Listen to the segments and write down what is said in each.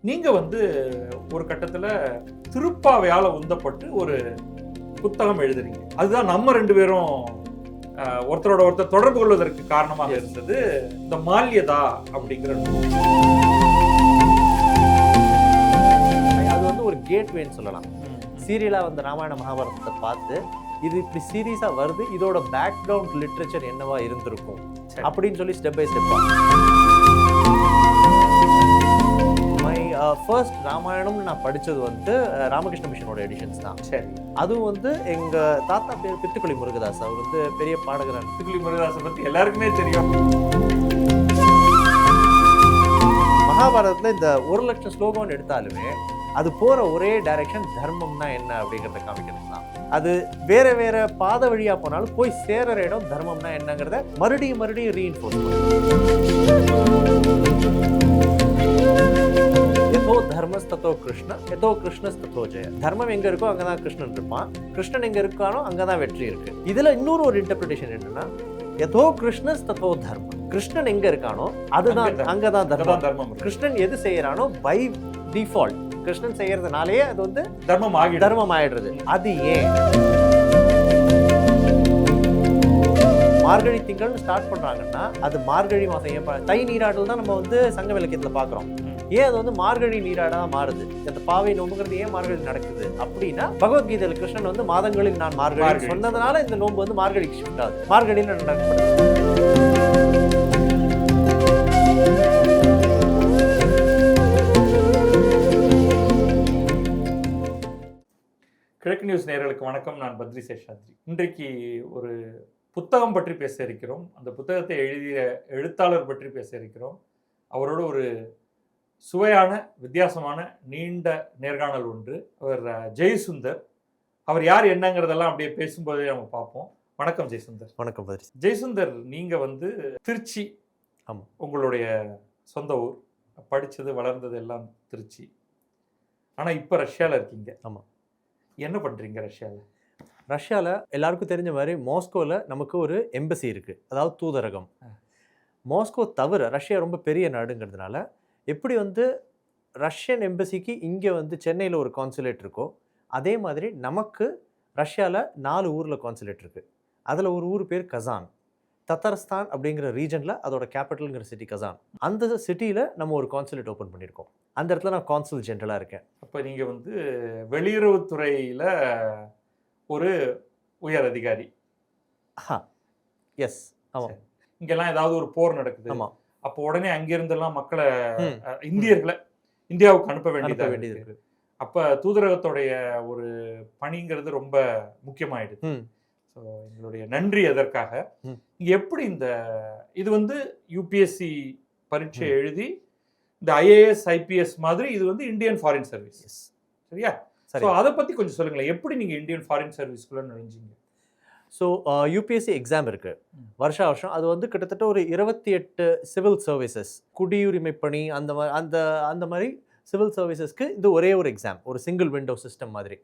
நீங்கள் வந்து ஒரு கட்டத்தில் திருப்பாவையால் உந்தப்பட்டு ஒரு புத்தகம் எழுதுறீங்க. அதுதான் நம்ம ரெண்டு பேரும் ஒருத்தரோட ஒருத்தர் தொடர்பு கொள்வதற்கு காரணமாக இருந்தது. இந்த மால்யதா அப்படிங்கிற அது வந்து ஒரு கேட்வேன்னு சொல்லலாம். சீரியலாக வந்து ராமாயண மகாபாரதத்தை பார்த்து இது இப்படி சீரியஸாக வருது, இதோட பேக்ரவுண்ட் லிட்ரேச்சர் என்னவா இருந்திருக்கும் அப்படின்னு சொல்லி ஸ்டெப் பை ஸ்டெப்பாக. மை ஃபர்ஸ்ட் ராமாயணம்னு நான் படித்தது வந்து ராமகிருஷ்ண மிஷனோட எடிஷன்ஸ் தான். சரி. அதுவும் வந்து எங்கள் தாத்தா பேர் பித்துக்குளி முருகதாஸ். அவர் வந்து பெரிய பாடகர். பித்துக்குளி முருகதாஸை பற்றி எல்லாருக்குமே தெரியும். மகாபாரதத்தில் இந்த 1,00,000 ஸ்லோகம்னு எடுத்தாலுமே அது போகிற ஒரே டைரக்ஷன் தர்மம்னா என்ன அப்படிங்கிறத காமிக்கிறது தான். அது வேற வேற பாத வழியாக போனாலும் போய் சேர இடம் தர்மம்னா என்னங்கிறத மறுபடியும் ரீஇன்ஃபோர்ஸ் எதோ தர்மஸ்தோ கிருஷ்ண எதோ கிருஷ்ணஸ்தோ ஜெய. தர்மம் எங்க இருக்கோ அங்கதான் கிருஷ்ணன் இருப்பான், கிருஷ்ணன் எங்க இருக்கானோ அங்கதான் வெற்றி இருக்கு. இதுல இன்னொரு ஒரு இன்டர்பிரிட்டேஷன் என்னன்னா, எதோ கிருஷ்ணஸ்தோ தர்மம். கிருஷ்ணன் எங்க இருக்கானோ அதுதான் அங்கதான் தர்மம். கிருஷ்ணன் எது செய்யறானோ பை டிஃபால்ட் கிருஷ்ணன் செய்யறதுனாலேயே அது வந்து தர்மம் ஆயிடுறது. அது ஏன் மார்கழி திங்கள்னு ஸ்டார்ட் பண்றாங்கன்னா அது மார்கழி மாசம் ஏன் தை நீராடல் தான் நம்ம வந்து சங்க விளக்கத்துல பாக்குறோம். ஏன் அது வந்து மார்கழி நீராடா மாறுது? அந்த பாவை நோம்புங்கிறது ஏன் மார்கழி நடக்குது அப்படின்னா, பகவத்கீதையில் கிருஷ்ணன் வந்து மாதங்களில் நான் மார்கழி சொன்னதுனால இந்த நோம்பு வந்து மார்கழிக்கு ஷிஃப்ட் ஆகுது. மார்கழியில் நடக்கப்படுது. கிழக்கு நியூஸ் நேயர்களுக்கு வணக்கம். நான் பத்ரி சேஷாத்ரி. இன்றைக்கு ஒரு புத்தகம் பற்றி பேச இருக்கிறோம். அந்த புத்தகத்தை எழுதிய எழுத்தாளர் பற்றி பேச இருக்கிறோம். அவரோட ஒரு சுவையான வித்தியாசமான நீண்ட நேர்காணல் ஒன்று. அவர் ஜெய்சுந்தர். அவர் யார் என்னங்கிறதெல்லாம் அப்படியே பேசும்போதே நம்ம பார்ப்போம். வணக்கம் ஜெய்சுந்தர். வணக்கம் பத்ரி. ஜெய்சுந்தர், நீங்கள் வந்து திருச்சி, ஆமாம், உங்களுடைய சொந்த ஊர், படித்தது வளர்ந்தது எல்லாம் திருச்சி. ஆனால் இப்போ ரஷ்யாவில் இருக்கீங்க. ஆமாம். என்ன பண்ணுறீங்க ரஷ்யாவில்? ரஷ்யாவில் எல்லாருக்கும் தெரிஞ்ச மாதிரி மாஸ்கோவில் நமக்கு ஒரு எம்பசி இருக்குது, அதாவது தூதரகம். மாஸ்கோ தவிர ரஷ்யா ரொம்ப பெரிய நாடுங்கிறதுனால எப்படி வந்து ரஷ்யன் எம்பசிக்கு இங்கே வந்து சென்னையில் ஒரு கான்சுலேட் இருக்கோ, அதே மாதிரி நமக்கு ரஷ்யாவில் 4 ஊரில் கான்சுலேட் இருக்குது. அதில் ஒரு ஊர் பேர் கசான். தத்தார்ஸ்தான் அப்படிங்கிற ரீஜனில் அதோட கேபிட்டலுங்கிற சிட்டி கசான். அந்த சிட்டியில் நம்ம ஒரு கான்சுலேட் ஓப்பன் பண்ணியிருக்கோம். அந்த இடத்துல நான் கான்சுல் ஜென்ரலாக இருக்கேன். அப்போ நீங்கள் வந்து வெளியுறவுத்துறையில் ஒரு உயர் அதிகாரி. எஸ், ஆமாம். இங்கெல்லாம் ஏதாவது ஒரு போர் நடக்குது, ஆமாம், அப்போ உடனே அங்கிருந்தெல்லாம் மக்களை, இந்தியர்களை இந்தியாவுக்கு அனுப்ப வேண்டியது. அப்போ தூதரகத்துடைய ஒரு பணிங்கிறது ரொம்ப முக்கியமாயிடுது. ஸோ எங்களுடைய நன்றி எதற்காக. இங்கே எப்படி இது வந்து யூபிஎஸ்சி பரீட்சை எழுதி இந்த ஐஏஎஸ் ஐபிஎஸ் மாதிரி இது வந்து இந்தியன் ஃபாரின் சர்வீஸ், சரியா? ஸோ அதை பற்றி கொஞ்சம் சொல்லுங்களேன். எப்படி நீங்கள் இந்தியன் ஃபாரின் சர்வீஸ்குள்ளே நுழைஞ்சிங்க? ஸோ யூபிஎஸ்சி எக்ஸாம் இருக்குது வருஷம். அது வந்து கிட்டத்தட்ட ஒரு 28 சிவில் சர்வீசஸ், குடியுரிமை பணி, அந்த மாதிரி சிவில் சர்வீசஸ்க்கு இது ஒரே ஒரு எக்ஸாம், ஒரு சிங்கிள் விண்டோ சிஸ்டம் மாதிரி.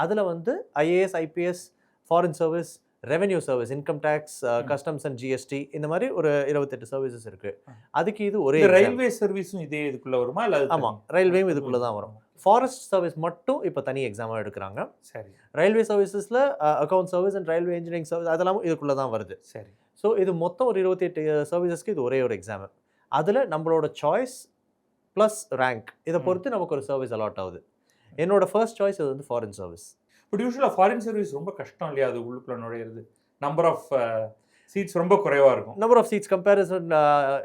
அதில் வந்து IAS IPS, foreign service, revenue service, income tax, customs and GST, இந்த மாதிரி ஒரு 28 சர்வீசஸ் இருக்குது. அதுக்கு இது ஒரே. ரயில்வே சர்வீஸும் இதே இதுக்குள்ளே வருமா? இல்லை? ஆமாம், ரயில்வேயும் இதுக்குள்ளே தான் வரும். ஃபாரஸ்ட் சர்வீஸ் மட்டும் இப்போ தனி எக்ஸாமாக எடுக்கிறாங்க. சரி. ரயில்வே சர்வீசஸில் account service and railway engineering service அதெல்லாம் இதுக்குள்ளே தான் வருது. சரி. ஸோ இது மொத்தம் ஒரு 28 சர்வீசஸ்க்கு இது ஒரே ஒரு எக்ஸாமு. அதில் நம்மளோட சாய்ஸ் ப்ளஸ் ரேங்க் இதை பொறுத்து நமக்கு ஒரு சர்வீஸ் அலாட் ஆகுது. என்னோட ஃபர்ஸ்ட் சாய்ஸ் அது வந்து ஃபாரின் சர்வீஸ். பட் யூஸ்வலாக ஃபாரின் சர்வீஸ் ரொம்ப கஷ்டம் இல்லையா? அது உள்ளுக்குள்ள நுழையிறது, நம்பர் ஆஃப் சீட்ஸ் ரொம்ப குறைவாக இருக்கும். நம்பர் ஆஃப் சீட்ஸ் கம்பேரிசன்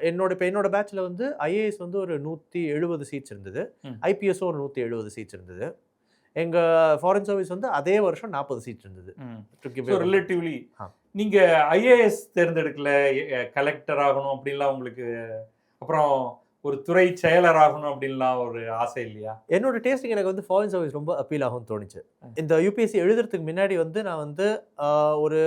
என்னோட பேட்சில் வந்து ஐஏஎஸ் வந்து ஒரு 170 சீட்ஸ் இருந்தது, ஐபிஎஸும் ஒரு 170 சீட்ஸ் இருந்தது. எங்கள் ஃபாரின் சர்வீஸ் வந்து அதே வருஷம் 40 சீட்ஸ் இருந்தது. ரிலேட்டிவ்லி நீங்கள் ஐஏஎஸ் தேர்ந்தெடுக்கல, கலெக்டர் ஆகணும் அப்படின்லாம் உங்களுக்கு, அப்புறம் ஒரு துறை செயலர் ஆகணும் அப்படின்லாம் ஒரு ஆசை இல்லையா? என்னோட டேஸ்டிங் எனக்கு வந்து ஃபாரின் சர்வீஸ் ரொம்ப அப்பீல் ஆகும்னு தோணுச்சு. இந்த யூபிஎஸ்சி எழுதுறதுக்கு முன்னாடி வந்து நான் வந்து ஒரு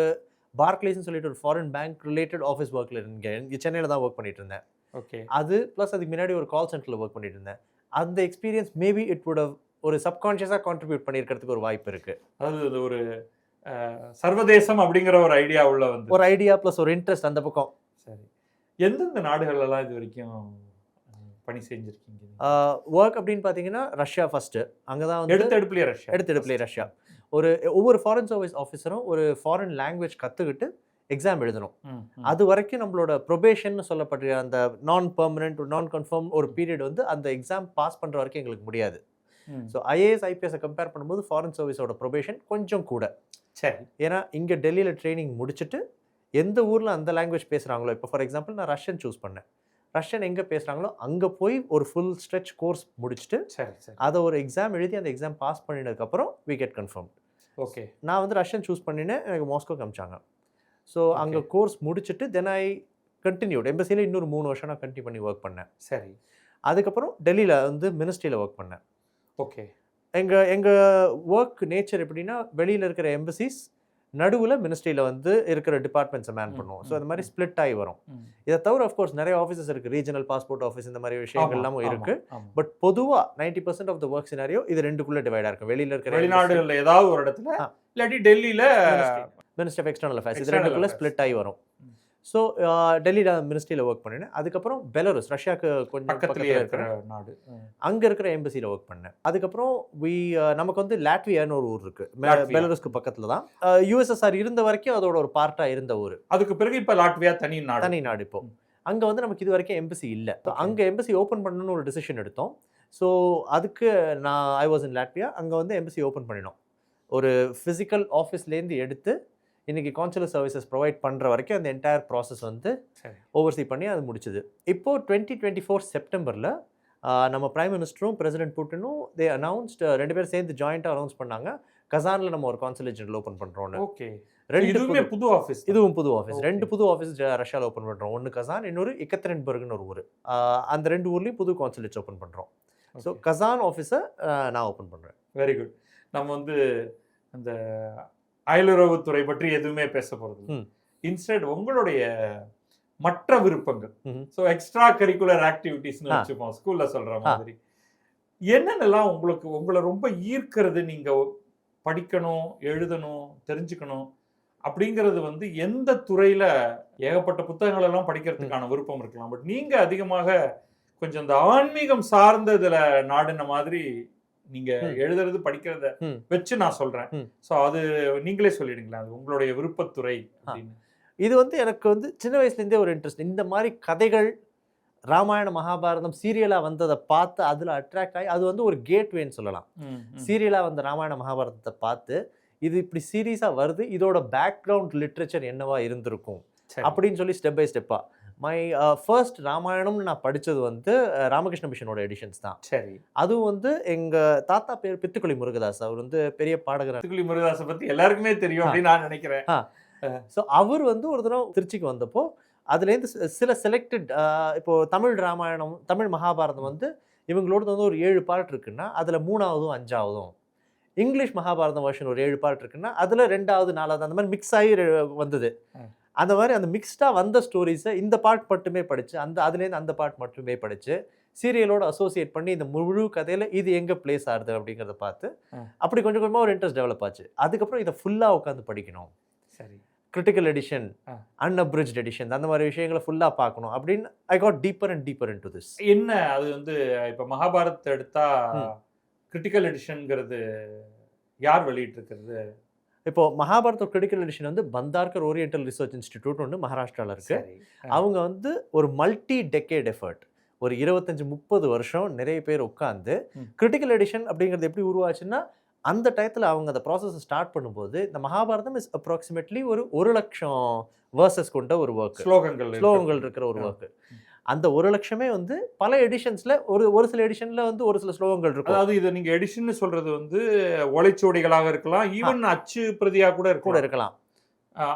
பார்க்லேஸ்ன்னு சொல்லிட்டு ஒரு ஃபாரின் பேங்க் ரிலேட்டட் ஆஃபீஸ் ஒர்க்கில் இருந்தேன். இங்கே சென்னையில் தான் ஒர்க் பண்ணிட்டு இருந்தேன். ஓகே. அது ப்ளஸ் அதுக்கு முன்னாடி ஒரு கால் சென்டரில் ஒர்க் பண்ணிட்டு இருந்தேன். அந்த experience maybe it would have ஒரு சப்கான்ஷியஸாக கான்ட்ரிபியூட் பண்ணியிருக்கிறதுக்கு ஒரு வாய்ப்பு இருக்குது. அது ஒரு சர்வதேசம் அப்படிங்கிற ஒரு ஐடியா உள்ள வந்து ஒரு ஐடியா ப்ளஸ் ஒரு இன்ட்ரெஸ்ட் அந்த பக்கம். சரி. எந்தெந்த நாடுகள்லாம் இது வரைக்கும் பணி செஞ்சிருக்கீங்க? ஒர்க் அப்படின்னு பார்த்தீங்கன்னா ரஷ்யா ஃபர்ஸ்ட். அங்கே தான் வந்து எடுத்தெடுப்புலயே ரஷ்யா. ஒவ்வொரு ஃபாரின் சர்வீஸ் ஆஃபீஸரும் ஒரு ஃபாரின் லாங்குவேஜ் கற்றுக்கிட்டு எக்ஸாம் எழுதணும். அது வரைக்கும் நம்மளோட ப்ரொபேஷன் சொல்லப்படுற அந்த நான் பெர்மனன்ட் நான் கன்ஃபார்ம் ஒரு பீரியட் வந்து அந்த எக்ஸாம் பாஸ் பண்ணுற வரைக்கும் எங்களுக்கு முடியாது. ஸோ ஐஏஎஸ் ஐபிஎஸ்ஸை கம்பேர் பண்ணும்போது ஃபாரின் சர்வீஸோட ப்ரொபேஷன் கொஞ்சம் கூட. சரி. ஏன்னா இங்கே டெல்லியில் ட்ரைனிங் முடிச்சுட்டு எந்த ஊரில் அந்த லாங்குவேஜ் பேசுகிறாங்களோ, இப்போ ஃபார் எக்ஸாம்பிள் நான் ரஷ்யன் சூஸ் பண்ணேன். ரஷ்யன் எங்கே பேசுகிறாங்களோ அங்கே போய் ஒரு ஃபுல் ஸ்ட்ரெச் கோர்ஸ் முடிச்சுட்டு அதை ஒரு எக்ஸாம் எழுதி அந்த எக்ஸாம் பாஸ் பண்ணினதுக்கப்புறம் வி கெட் கன்ஃபார்ம். ஓகே. நான் வந்து ரஷ்யன் சூஸ் பண்ணினேன், எனக்கு மாஸ்கோ காமிச்சாங்க. ஸோ அங்கே கோர்ஸ் முடிச்சுட்டு தென் ஐ கண்டினியூட். எம்பசியில் இன்னொரு 3 வருஷம் நான் கண்டினியூ பண்ணி ஒர்க் பண்ணேன். சரி. அதுக்கப்புறம் டெல்லியில் வந்து மினிஸ்ட்ரியில் ஒர்க் பண்ணேன். ஓகே. எங்கள் ஒர்க் நேச்சர் எப்படின்னா, வெளியில் இருக்கிற எம்பசிஸ் நடுவில் மினிஸ்ட்ரியில் வந்து இருக்கிற டிபார்ட்மெண்ட்ஸை மேன் பண்ணுவோம். ஸோ அந்த மாதிரி ஸ்பிளிட் ஆகி வரும். இதை தவிர அஃப்கோர்ஸ் நிறைய ஆஃபீஸஸ் இருக்குது. ரீஜனல் பாஸ்போர்ட் ஆஃபீஸ் இந்த மாதிரி விஷயங்கள் எல்லாமும் இருக்குது. பட் பொதுவாக 90% ஆஃப் த ஒர்க் சினாரியோ இது ரெண்டுக்குள்ளே டிவைடாக இருக்கும். வெளியில் இருக்கிற வெளிநாடுகளில் ஏதாவது ஒரு இடத்துல, இல்லாட்டி டெல்லியில் மினிஸ்ட்ரி ஆஃப் எக்ஸ்டர்னல் அஃபேர்ஸ், இது ரெண்டுக்குள்ளே ஸ்பிளிட் ஆகி வரும். ஸோ டெல்லியில் மினிஸ்ட்ரியில் ஒர்க் பண்ணினேன். அதுக்கப்புறம் பெலருஸ், ரஷ்யாவுக்கு கொஞ்சம் பக்கத்துலேயே இருக்கிற நாடு, அங்கே இருக்கிற எம்பசியில் ஒர்க் பண்ணேன். அதுக்கப்புறம் நமக்கு வந்து லாட்வியான்னு ஒரு ஊர் இருக்குது, பெலருஸ்க்கு பக்கத்தில் தான். யுஎஸ்எஸ்ஆர் இருந்த வரைக்கும் அதோட ஒரு பார்ட்டாக இருந்த ஊர். அதுக்கு பிறகு இப்போ லாட்வியா தனி நாடு. இப்போ அங்கே வந்து நமக்கு இது வரைக்கும் எம்பசி இல்லை. ஸோ அங்கே எம்பசி ஓப்பன் பண்ணணும்னு ஒரு டிசிஷன் எடுத்தோம். ஸோ அதுக்கு ஐ வாஸ் இன் லாட்வியா. அங்கே வந்து எம்பசி ஓப்பன் பண்ணினோம். ஒரு ஃபிசிக்கல் ஆஃபீஸ்லேருந்து எடுத்து இன்றைக்கி கான்சுலர் சர்வீசஸ் ப்ரொவைட் பண்ணுற வரைக்கும் அந்த என்டையர் ப்ராசஸ் வந்து ஓவர்சீ பண்ணி அது முடிச்சுது. இப்போது 2024 செப்டம்பரில் நம்ம பிரைம் மினிஸ்டரும் பிரசிடென்ட் புட்டினும் தே அனௌன்ஸ்ட், 2 பேரும் சேர்ந்து ஜாயிண்ட்டாக அனௌன்ஸ் பண்ணாங்க, கசானில் நம்ம ஒரு கான்சுலேட் ஜெனரல் ஓப்பன் பண்ணுறோன்னு. ஓகே. புது ஆஃபீஸ். இதுவும் புது ஆஃபீஸ். 2 புது ஆஃபீஸ் ரஷ்யாவில் ஓப்பன் பண்ணுறோம். ஒன்று கசான், இன்னொரு எக்கத்தரின்பர்க்னு ஒரு ஊர். அந்த 2 ஊர்லேயும் புது கான்சுலேட்ஸ் ஓப்பன் பண்ணுறோம். ஸோ கசான் ஆஃபீஸை நான் ஓப்பன் பண்ணுறேன். Very good. நம்ம வந்து அந்த அயலுறவுத்துறை பற்றி எதுவுமே பேச போகிறது. இன்ஸ்டெட் உங்களுடைய மற்ற விருப்பங்கள், ஸோ எக்ஸ்ட்ரா கரிக்குலர் ஆக்டிவிட்டிஸ்னு வச்சுப்போம், ஸ்கூல்ல சொல்ற மாதிரி என்னென்னலாம் உங்களை ரொம்ப ஈர்க்கிறது, நீங்க படிக்கணும், எழுதணும், தெரிஞ்சுக்கணும் அப்படிங்கிறது வந்து எந்த துறையில ஏகப்பட்ட புத்தகங்கள் எல்லாம் படிக்கிறதுக்கான விருப்பம் இருக்கலாம். பட் நீங்க அதிகமாக கொஞ்சம் இந்த ஆன்மீகம் சார்ந்ததுல நாடுன மாதிரி நீங்க எழுதுறது படிக்கிறத வச்சு நான் சொல்றேன். ஸோ அது நீங்களே சொல்லிடுங்களா, அது உங்களுடைய விருப்பத்துறை அப்படின்னு. இது வந்து எனக்கு வந்து சின்ன வயசுலேருந்தே ஒரு இன்ட்ரெஸ்ட். இந்த மாதிரி கதைகள், ராமாயண மகாபாரதம் சீரியலாக வந்ததை பார்த்து அதில் அட்ராக்ட் ஆகி, அது வந்து ஒரு கேட்வேன்னு சொல்லலாம். சீரியலாக வந்த ராமாயண மகாபாரதத்தை பார்த்து இது இப்படி சீரியஸாக வருது, இதோட பேக்ரவுண்ட் லிட்ரேச்சர் என்னவா இருந்திருக்கும் அப்படின்னு சொல்லி ஸ்டெப் பை ஸ்டெப்பாக மை ஃபர்ஸ்ட் ராமாயணம்னு நான் படித்தது வந்து ராமகிருஷ்ண மிஷனோட எடிஷன்ஸ் தான். சரி. அதுவும் வந்து எங்கள் தாத்தா பேர் பித்துக்குளி முருகதாஸ். அவர் வந்து பெரிய பாடகர். பித்துக்குளி முருகதாஸை பற்றி எல்லாருக்குமே தெரியும் அப்படின்னு நான் நினைக்கிறேன். ஸோ அவர் வந்து ஒரு தடவை திருச்சிக்கு வந்தப்போ அதுலேருந்து சில செலக்டட், இப்போது தமிழ் ராமாயணம், தமிழ் மகாபாரதம் வந்து இவங்களோட வந்து ஒரு 7 பார்ட் இருக்குன்னா அதில் 3ஆவதும் 5ஆவதும், இங்கிலீஷ் மகாபாரதம் வெர்ஷன் ஒரு 7 பார்ட் இருக்குன்னா அதில் 2ஆவது 4ஆவது அந்த மாதிரி மிக்ஸ் ஆகி வந்தது. அந்த மாதிரி அந்த மிக்ஸ்டாக வந்த ஸ்டோரிஸை இந்த பார்ட் மட்டுமே படித்து, அதுலேருந்து அந்த பார்ட் மட்டுமே படித்து சீரியலோட அசோசியேட் பண்ணி இந்த முழு கதையில் இது எங்கே பிளேஸ் ஆகுது அப்படிங்கிறத பார்த்து அப்படி கொஞ்சம் கொஞ்சமாக ஒரு இன்ட்ரெஸ்ட் டெவலப் ஆச்சு. அதுக்கப்புறம் இதை ஃபுல்லாக உட்காந்து படிக்கணும். சரி. கிரிட்டிக்கல் எடிஷன், அன்அப்ரிட்ஜ்ட் எடிஷன், அந்த மாதிரி விஷயங்களை ஃபுல்லாக பார்க்கணும் அப்படின்னு I got deeper and deeper into this. என்ன அது வந்து இப்போ மகாபாரத் எடுத்தா கிரிட்டிக்கல் எடிஷன்ங்கிறது யார் வெளியிட்டு இருக்கிறது? இப்போ மகாபாரத கிரிட்டிக்கல் எடிஷன் வந்து பந்தார்கர் ஓரியன்டல் ரிசர்ச் இன்ஸ்டிடியூட் ஒன்று மகாராஷ்டிராவில் இருக்குது. அவங்க வந்து ஒரு மல்டி டெக்கேட் எஃபர்ட், ஒரு 25-30 வருஷம் நிறைய பேர் உட்காந்து கிரிட்டிக்கல் எடிஷன் அப்படிங்கிறது எப்படி உருவாச்சுன்னா, அந்த டயத்தில் அவங்க அந்த ப்ராசஸை ஸ்டார்ட் பண்ணும்போது இந்த மகாபாரதம் இஸ் அப்ராக்சிமேட்லி ஒரு 1,00,000 வேர்சஸ் கொண்ட ஒரு ஒர்க், ஸ்லோகங்கள் இருக்கிற ஒரு ஒர்க். அந்த 1,00,000மே வந்து பல எடிஷன்ஸ்ல ஒரு சில எடிஷன்ல வந்து ஒரு சில ஸ்லோகங்கள் இருக்கும். அதாவது இது நீங்க எடிஷன் சொல்றது வந்து ஓலைச்சுவடிகளாக இருக்கலாம், ஈவன் அச்சு பிரதியா கூட இருக்கலாம்.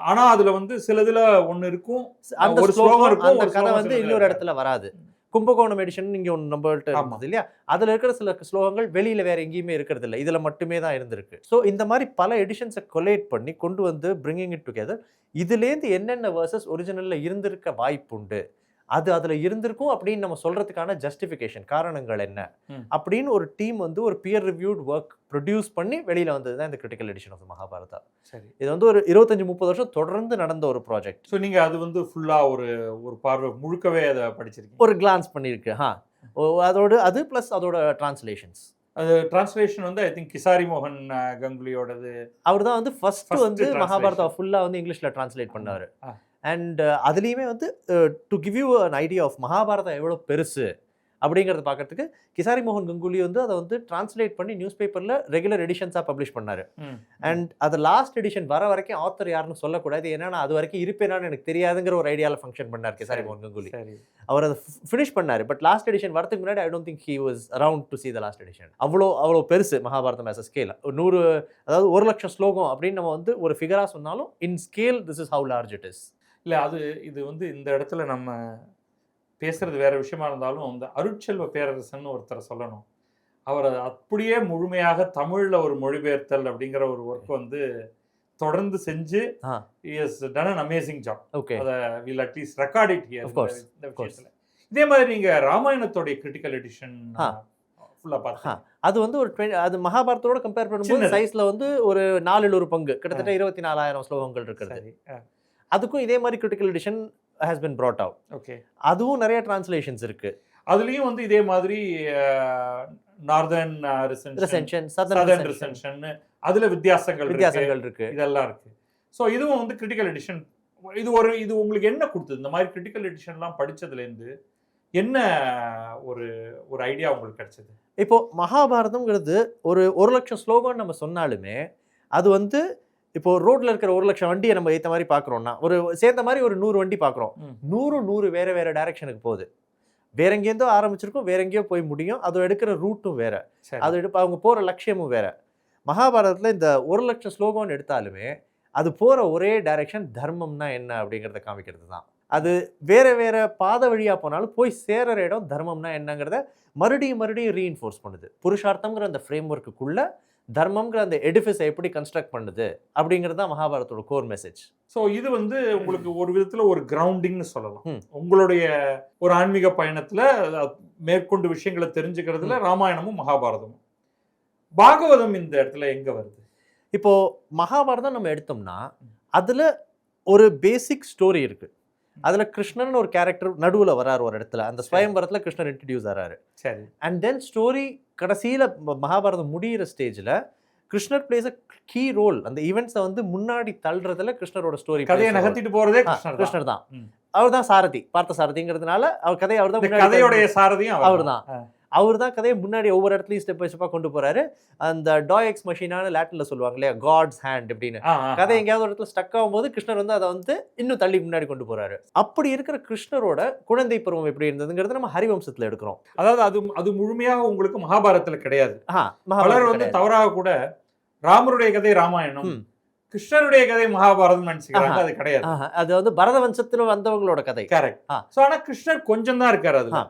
ஆனா அதுல வந்து சிலதுல ஒன்னு இருக்கும், அந்த ஒரு ஸ்லோகம் இருக்கும், அந்த கதை வந்து இன்னொரு இடத்துல வராது. கும்பகோணம் எடிஷன் இங்க ஒன்று நம்மள்ட்ட இருந்தது இல்லையா, அதுல இருக்கிற சில ஸ்லோகங்கள் வெளியில வேற எங்கேயுமே இருக்கிறது இல்லை, இதுல மட்டுமே தான் இருந்திருக்கு. ஸோ இந்த மாதிரி பல எடிஷன்ஸை கொலேட் பண்ணி கொண்டு வந்து பிரிங்கிங் இட் டுகெதர், இதுலேருந்து என்னென்ன வேர்சஸ் ஒரிஜினல்ல இருந்திருக்க வாய்ப்புண்டு, அது அதில் இருந்திருக்கும் அப்படின்னு நம்ம சொல்கிறதுக்கான ஜஸ்டிஃபிகேஷன், காரணங்கள் என்ன அப்படின்னு ஒரு டீம் வந்து ஒரு பியர் ரிவ்யூட் ஒர்க் ப்ரொடியூஸ் பண்ணி வெளியில் வந்தது தான் இந்த கிரிட்டிக்கல் எடிஷன் ஆஃப் மகாபாரதா. சரி. இது வந்து ஒரு 25-30 வருஷம் தொடர்ந்து நடந்த ஒரு ப்ராஜெக்ட். ஸோ நீங்கள் அது வந்து ஃபுல்லாக ஒரு பார்வை முழுக்கவே அதை படிச்சிருக்கீங்க, ஒரு கிளான்ஸ் பண்ணியிருக்கு. அதோட அது ப்ளஸ் அதோட டிரான்ஸ்லேஷன்ஸ். அது டிரான்ஸ்லேஷன் வந்து ஐ திங்க் கிசாரி மோகன் கங்குலியோடது. அவர் தான் வந்து ஃபர்ஸ்ட் வந்து மகாபாரதா ஃபுல்லா வந்து இங்கிலீஷ்ல டிரான்ஸ்லேட் பண்ணாரு. அண்ட் அதுலேயுமே வந்து to give you an idea of Mahabharatam எவ்வளோ பெருசு அப்படிங்கிறத பார்க்கறதுக்கு கிசாரி மோகன் கங்குலி வந்து அதை வந்து டிரான்ஸ்லேட் பண்ணி நியூஸ் பேப்பரில் ரெகுலர் எடிஷன்ஸாக பப்ளிஷ் பண்ணார். அண்ட் அது லாஸ்ட் எடிஷன் வர வரைக்கும் ஆத்தர் யாருன்னு சொல்லக்கூடாது, ஏன்னா நான் அது வரைக்கும் இருப்பேனான்னு எனக்கு தெரியாதுங்கிற ஒரு ஐடியாவில் ஃபங்க்ஷன் பண்ணார் கிசாரி மோகன் கங்குலி. அவர் அதை ஃபினிஷ் பண்ணார். பட் லாஸ்ட் எடிஷன் வரதுக்கு முன்னாடி I don't think he was around to see the last edition. அவ்வளோ பெருசு மகாபாரதம் as a ஸ்கேல். 100 அதாவது 1,00,000 ஸ்லோகம் அப்படின்னு நம்ம வந்து ஒரு ஃபிகராக சொன்னாலும் இன் scale this is how large it is. இல்லை இது வந்து இந்த இடத்துல நம்ம பேசுறது வேற விஷயமா இருந்தாலும் இந்த அருட்செல்வ பேரரசன் ஒருத்தரை சொல்லணும். அவர் அப்படியே முழுமையாக தமிழ்ல ஒரு மொழிபெயர்த்தல் அப்படிங்கிற ஒரு ஒர்க் வந்து தொடர்ந்து செஞ்சு is done an amazing job. Okay, அதை will at least record it here. Of course. இந்த விஷயத்துல இதே மாதிரி நீங்க ராமாயணத்தோட கிரிட்டிக்கல் எடிஷன் ஃபுல்லா பார்த்தா அது வந்து ஒரு அது மகாபாரதத்தோட கம்பேர் பண்ணும்போது சைஸ்ல வந்து ஒரு 4 ஒரு பங்கு, கிட்டத்தட்ட 24,000 ஸ்லோகங்கள் இருக்கிறது. அதுக்கும் இதே மாதிரி critical edition has been brought out. Okay, அதுவும் நிறைய டிரான்ஸ்லேஷன்ஸ் இருக்கு. அதுலயும் வந்து இதே மாதிரி நார்தர்ன் ரிசென்ஷன், சதர்ன் ரிசென்ஷன், அதுல வித்தியாசங்கள் இருக்கு, இதெல்லாம் இருக்கு. ஸோ இதுவும் வந்து கிரிட்டிக்கல் எடிஷன். இது உங்களுக்கு என்ன கொடுத்தது? இந்த மாதிரி கிரிட்டிக்கல் எடிஷன்லாம் படிச்சதுல இருந்து என்ன ஒரு ஐடியா உங்களுக்கு கிடைச்சது? இப்போ மகாபாரதம்ங்கிறது ஒரு 1,00,000 ஸ்லோகம் நம்ம சொன்னாலுமே அது வந்து இப்போ ரோட்ல இருக்கிற 1,00,000 வண்டியை நம்ம ஏற்ற மாதிரி பார்க்குறோம்னா ஒரு சேர்ந்த மாதிரி ஒரு 100 வண்டி பார்க்குறோம். 100 வேற டைரக்ஷனுக்கு போகுது. வேற எங்கேருந்தோ ஆரம்பிச்சிருக்கும், வேற எங்கேயோ போய் முடியும். அது எடுக்கிற ரூட்டும் வேற, அது அவங்க போகிற லட்சியமும் வேற. மகாபாரதத்தில் இந்த 1,00,000 ஸ்லோகம்னு எடுத்தாலுமே அது போகிற ஒரே டைரக்ஷன் தர்மம்னா என்ன அப்படிங்கிறத காமிக்கிறது தான். அது வேற பாதை வழியாக போனாலும் போய் சேர இடம் தர்மம்னா என்னங்கிறத மறுபடியும் ரீஇன்ஃபோர்ஸ் பண்ணுது. புருஷார்த்தம்ங்கிற அந்த ஃப்ரேம் ஒர்க்குக்குள்ள தர்மம்ங்கிற அந்த எடிஃபிஸை எப்படி கன்ஸ்ட்ரக்ட் பண்ணுது அப்படிங்கிறது தான் மகாபாரதத்தோட கோர் மெசேஜ். ஸோ இது வந்து உங்களுக்கு ஒரு விதத்தில் ஒரு கிரவுண்டிங்னு சொல்லலாம். உங்களுடைய ஒரு ஆன்மீக பயணத்தில் மேற்கொண்டு விஷயங்களை தெரிஞ்சுக்கிறதுல ராமாயணமும் மகாபாரதமும். பாகவதம் இந்த இடத்துல எங்க வருது? இப்போ மகாபாரதம் நம்ம எடுத்தோம்னா அதுல ஒரு பேசிக் ஸ்டோரி இருக்கு. அதுல கிருஷ்ணன் ஒரு கேரக்டர் நடுவில் வராரு ஒரு இடத்துல. அந்த ஸ்வயம்பரத்துல கிருஷ்ணர் இன்ட்ரடியூஸ் ஆறாரு. சரி. அண்ட் தென் ஸ்டோரி கடைசியில மகாபாரதம் முடிகிற ஸ்டேஜ்ல கிருஷ்ணர் பிளேஸ் அ கீ ரோல். அந்த ஈவெண்ட்ஸை வந்து முன்னாடி தள்ளுறதுல கிருஷ்ணரோட ஸ்டோரி, கதையை நகர்த்திட்டு போறதே கிருஷ்ணர் தான். அவர் தான் சாரதி, பார்த்த சாரதிங்கிறதுனால அவர் கதையை அவர் தான், கதையோடைய சாரதியும் அவர் தான் கதையை முன்னாடி ஒவ்வொரு இடத்துலையும் ஸ்டெப் பை ஸ்டெப்பாக கொண்டு போறாரு. அந்த டாய்எக்ஸ் மெஷினான லேட்டில் சொல்லுவாங்க இல்லையா, காட்ஸ் ஹேண்ட் அப்படின்னு. கதை எங்கேயாவது ஒரு இடத்துல ஸ்டக் ஆகும்போது கிருஷ்ணர் வந்து அதை வந்து இன்னும் தள்ளி முன்னாடி கொண்டு போறாரு. அப்படி இருக்கிற கிருஷ்ணரோட குழந்தை பருவம் எப்படி இருந்ததுங்கிறது நம்ம ஹரிவம்சத்துல எடுக்கிறோம். அதாவது அது முழுமையாக உங்களுக்கு மகாபாரதத்துல கிடையாது. பலர் வந்து தவறாக கூட ராமருடைய கதை ராமாயணம், கிருஷ்ணருடைய கதை மகாபாரதம் நினைச்சுக்கிறாங்க. அது கிடையாது. அது வந்து பரத வம்சத்துல வந்தவங்களோட கதை. கரெக்ட். சோ ஆனா கிருஷ்ணர் கொஞ்சம் தான் இருக்காரு அதுல.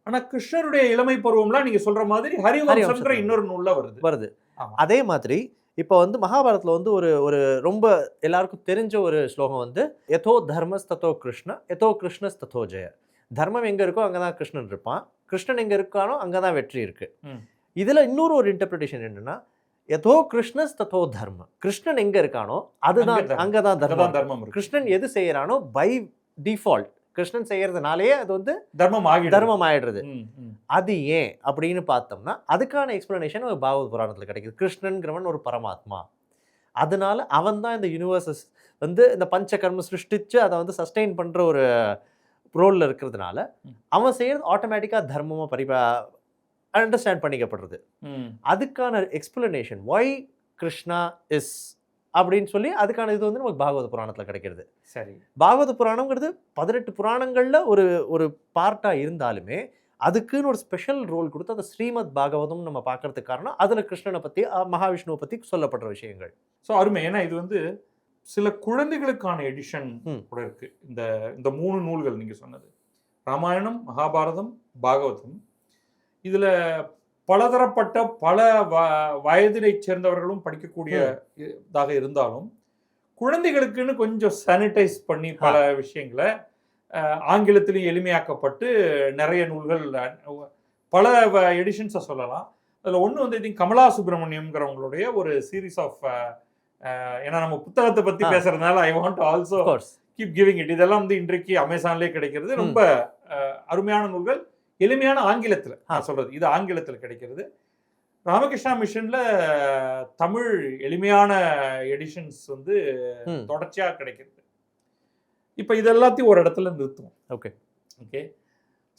ஆனா கிருஷ்ணருடைய இளமை பருவம்லாம் நீங்க சொல்ற மாதிரி ஹரிவம்சம்ன்ற இன்னொரு நூல்ல வருது. அதே மாதிரி இப்போ வந்து மகாபாரதத்துல வந்து ஒரு ரொம்ப எல்லாருக்கும் தெரிஞ்ச ஒரு ஸ்லோகம் வந்து யதோ தர்மஸ் ததோ கிருஷ்ண யதோ கிருஷ்ணஸ் ததோ ஜெய. தர்மம் எங்க இருக்கோ அங்கதான் கிருஷ்ணன் இருப்பான், கிருஷ்ணன் எங்க இருக்கானோ அங்கதான் வெற்றி இருக்கு. இதுல இன்னொரு ஒரு இன்டர்பிரிட்டேஷன் என்னன்னா யதோ கிருஷ்ணஸ் ததோ தர்ம. கிருஷ்ணன் எங்க இருக்கானோ அதுதான் அங்கதான் தர்மம். கிருஷ்ணன் எது செய்யறானோ பை டிஃபால்ட் கிருஷ்ணன் செய்யறதுனாலே அது வந்து தர்மம் ஆயிடுறது. அது ஏன் அப்படின்னு பார்த்தோம்னா அதுக்கான எக்ஸ்பிளனேஷன் பாகவத புராணத்துல கிடைக்குது. கிருஷ்ணன்கிறவன் ஒரு பரமாத்மா, அதனால அவன் தான் இந்த யூனிவர்சஸ் வந்து இந்த பஞ்சகர்ம சிருஷ்டிச்சு அதை வந்து சஸ்டெயின் பண்ற ஒரு ரோல்ல இருக்கிறதுனால அவன் செய்யறது ஆட்டோமேட்டிக்கா தர்மமா அண்டர்ஸ்டாண்ட் பண்ணிக்கப்படுறது. அதுக்கான எக்ஸ்பிளனேஷன் ஒய் கிருஷ்ணா இஸ் அப்படின்னு சொல்லி அதுக்கான இது வந்து நமக்கு பாகவத புராணத்துல கிடைக்கிறது. சரி. பாகவத புராணம்ங்கிறது 18 புராணங்கள்ல ஒரு பார்ட்டா இருந்தாலுமே அதுக்குன்னு ஒரு ஸ்பெஷல் ரோல் கொடுத்து அந்த ஸ்ரீமத் பாகவதம் நம்ம பார்க்கறதுக்கு காரணம் அதுல கிருஷ்ணனை பத்தி மகாவிஷ்ணுவை பத்தி சொல்லப்படுற விஷயங்கள். ஸோ அருமை. ஏன்னா இது வந்து சில குழந்தைகளுக்கான எடிஷன் கூட இருக்கு. இந்த 3 நூல்கள் நீங்க சொன்னது ராமாயணம், மகாபாரதம், பாகவதம். இதுல பலதரப்பட்ட பல வயதினை சேர்ந்தவர்களும் படிக்கக்கூடியதாக இருந்தாலும் குழந்தைகளுக்குன்னு கொஞ்சம் சானிடைஸ் பண்ணி பல விஷயங்களை ஆங்கிலத்திலையும் எளிமையாக்கப்பட்டு நிறைய நூல்கள் பல எடிஷன்ஸை சொல்லலாம். அதில் ஒன்று வந்து இது கமலா சுப்பிரமணியம்ங்கிறவங்களுடைய ஒரு சீரீஸ் ஆஃப், ஏன்னா நம்ம புத்தகத்தை பற்றி பேசுறதுனால I want also keep giving it. இதெல்லாம் வந்து இன்றைக்கு அமேசான்லேயே கிடைக்கிறது. ரொம்ப அருமையான நூல்கள். எளிமையான ஆங்கிலத்துல நான் சொல்றது, இது ஆங்கிலத்துல கிடைக்கிறது. ராமகிருஷ்ணா மிஷன்ல தமிழ் எளிமையான எடிஷன்ஸ் வந்து தொடர்ச்சியா கிடைக்கிறது. இப்ப இது எல்லாத்தையும் ஒரு இடத்துல நிறுத்துவோம். Okay okay.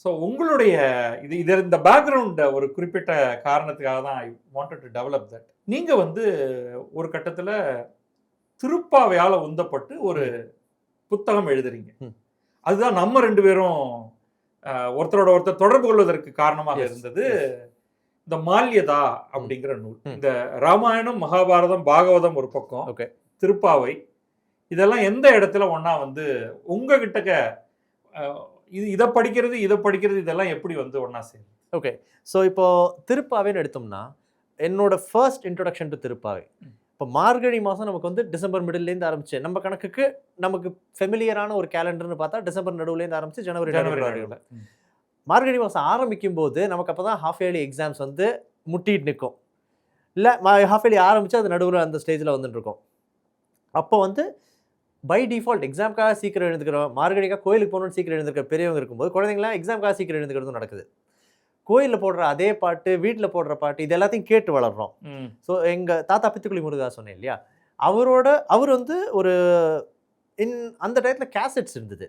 ஸோ உங்களுடைய இது இந்த பேக்ரவுண்ட் ஒரு குறிப்பிட்ட காரணத்துக்காக தான் I wanted to develop that. நீங்க வந்து ஒரு கட்டத்துல திருப்பாவையால உந்தப்பட்டு ஒரு புத்தகம் எழுதுறீங்க. அதுதான் நம்ம 2 பேரும் ஒருத்தரோட ஒருத்தர் தொடர்பு கொள்வதற்கு காரணமாக இருந்தது. இந்த மால்யதா அப்படிங்கிற நூல். இந்த ராமாயணம், மகாபாரதம், பாகவதம் ஒரு பக்கம், திருப்பாவை, இதெல்லாம் எந்த இடத்துல ஒன்னா வந்து உங்ககிட்ட இதை படிக்கிறது இதெல்லாம் எப்படி வந்து ஒன்னா சேரும்? ஓகே. ஸோ இப்போ திருப்பாவைன்னு எடுத்தோம்னா என்னோட ஃபர்ஸ்ட் இன்ட்ரோடக்ஷன் டு திருப்பாவை இப்போ மார்கழி மாதம் நமக்கு வந்து டிசம்பர் மிடில்லேருந்து ஆரம்பிச்சு நம்ம கணக்குக்கு நமக்கு ஃபெமிலியரான ஒரு கேலண்டர்னு பார்த்தா டிசம்பர் நடுவுலேருந்து ஆரம்பிச்சு ஜனவரி மார்கழி மாதம் ஆரம்பிக்கும் போது நமக்கு அப்போ தான் ஹாஃப் இயர்லி எக்ஸாம்ஸ் வந்து முட்டிட்டு நிற்கும். இல்லை ஹாஃப் இயர்லி ஆரம்பித்து அது நடுவில் அந்த ஸ்டேஜில் வந்துட்டுருக்கோம். அப்போ வந்து பை டிஃபால்ட் எக்ஸாமுக்காக சீக்கிரம் எழுந்துக்கிறோம், மார்கழிக்காக கோயிலுக்கு போகணுன்னு சீக்கிரம் எழுந்துக்கிற பெரியவங்க இருக்கும்போது குழந்தைங்களாம் எக்ஸாமுக்காக சீக்கிரம் எழுந்துக்கிறதும் நடக்குது. கோயிலில் போடுற அதே பாட்டு, வீட்டில் போடுற பாட்டு, இது எல்லாத்தையும் கேட்டு வளர்றோம். ஸோ எங்கள் தாத்தா பித்துக்குளி முருகா சொன்னேன் இல்லையா, அவர் வந்து ஒரு அந்த டயத்தில் கேசட்ஸ் இருந்தது.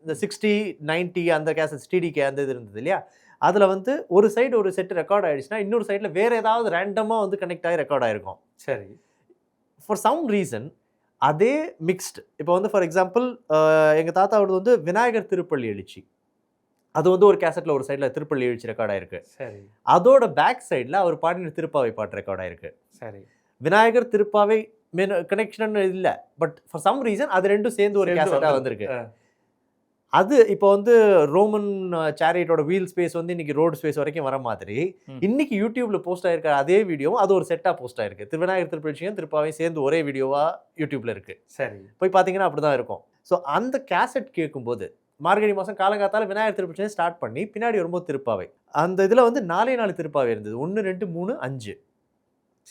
இந்த 60, 90 அந்த கேசட்ஸ் டிடிகே அந்த இது இருந்தது இல்லையா. அதில் வந்து ஒரு சைடு ஒரு செட் ரெக்கார்ட் ஆகிடுச்சுன்னா இன்னொரு சைடில் வேறு ஏதாவது ரேண்டமாக வந்து கனெக்ட் ஆகி ரெக்கார்ட் ஆகிருக்கும். சரி. ஃபார் சம் ரீசன் அதே மிக்ஸ்டு. இப்போ வந்து ஃபார் எக்ஸாம்பிள் எங்கள் தாத்தாவோட வந்து விநாயகர் திருப்பள்ளி எழுச்சி, அது வந்து ஒரு கேசட்டில் ஒரு சைடில் திருப்பள்ளி எழுச்சி ரெக்கார்ட் ஆகிருக்கு. சரி. அதோட பேக் சைடில் அவர் பாடின திருப்பாவை பாட்டு ரெக்கார்ட் ஆகிருக்கு. சரி. விநாயகர் திருப்பாவை கனெக்ஷன் இல்லை, பட் ஃபார் சம் ரீசன் அது ரெண்டும் சேர்ந்து ஒரு கேசட்டாக வந்திருக்கு. அது இப்போ வந்து ரோமன் சேரியட்டோட வீல் ஸ்பேஸ் வந்து இன்னைக்கு ரோடு ஸ்பேஸ் வரைக்கும் வர மாதிரி இன்னைக்கு யூடியூப்ல போஸ்ட் ஆயிருக்க அதே வீடியோவும் அது ஒரு செட்டாக போஸ்ட் ஆயிருக்கு. திருவிநாயகர் திருப்பதியும் திருப்பாவையும் சேர்ந்து ஒரே வீடியோவா யூடியூப்ல இருக்கு. சரி. போய் பார்த்தீங்கன்னா அப்படிதான் இருக்கும். ஸோ அந்த கேசட் கேட்கும்போது மார்கழி மாதம் காலங்காத்தால விநாயகர் திருப்பதியும் ஸ்டார்ட் பண்ணி பின்னாடி வரும்போது திருப்பாவை, அந்த இதில் வந்து 4 திருப்பாவை இருந்தது. 1, 2, 3, 5.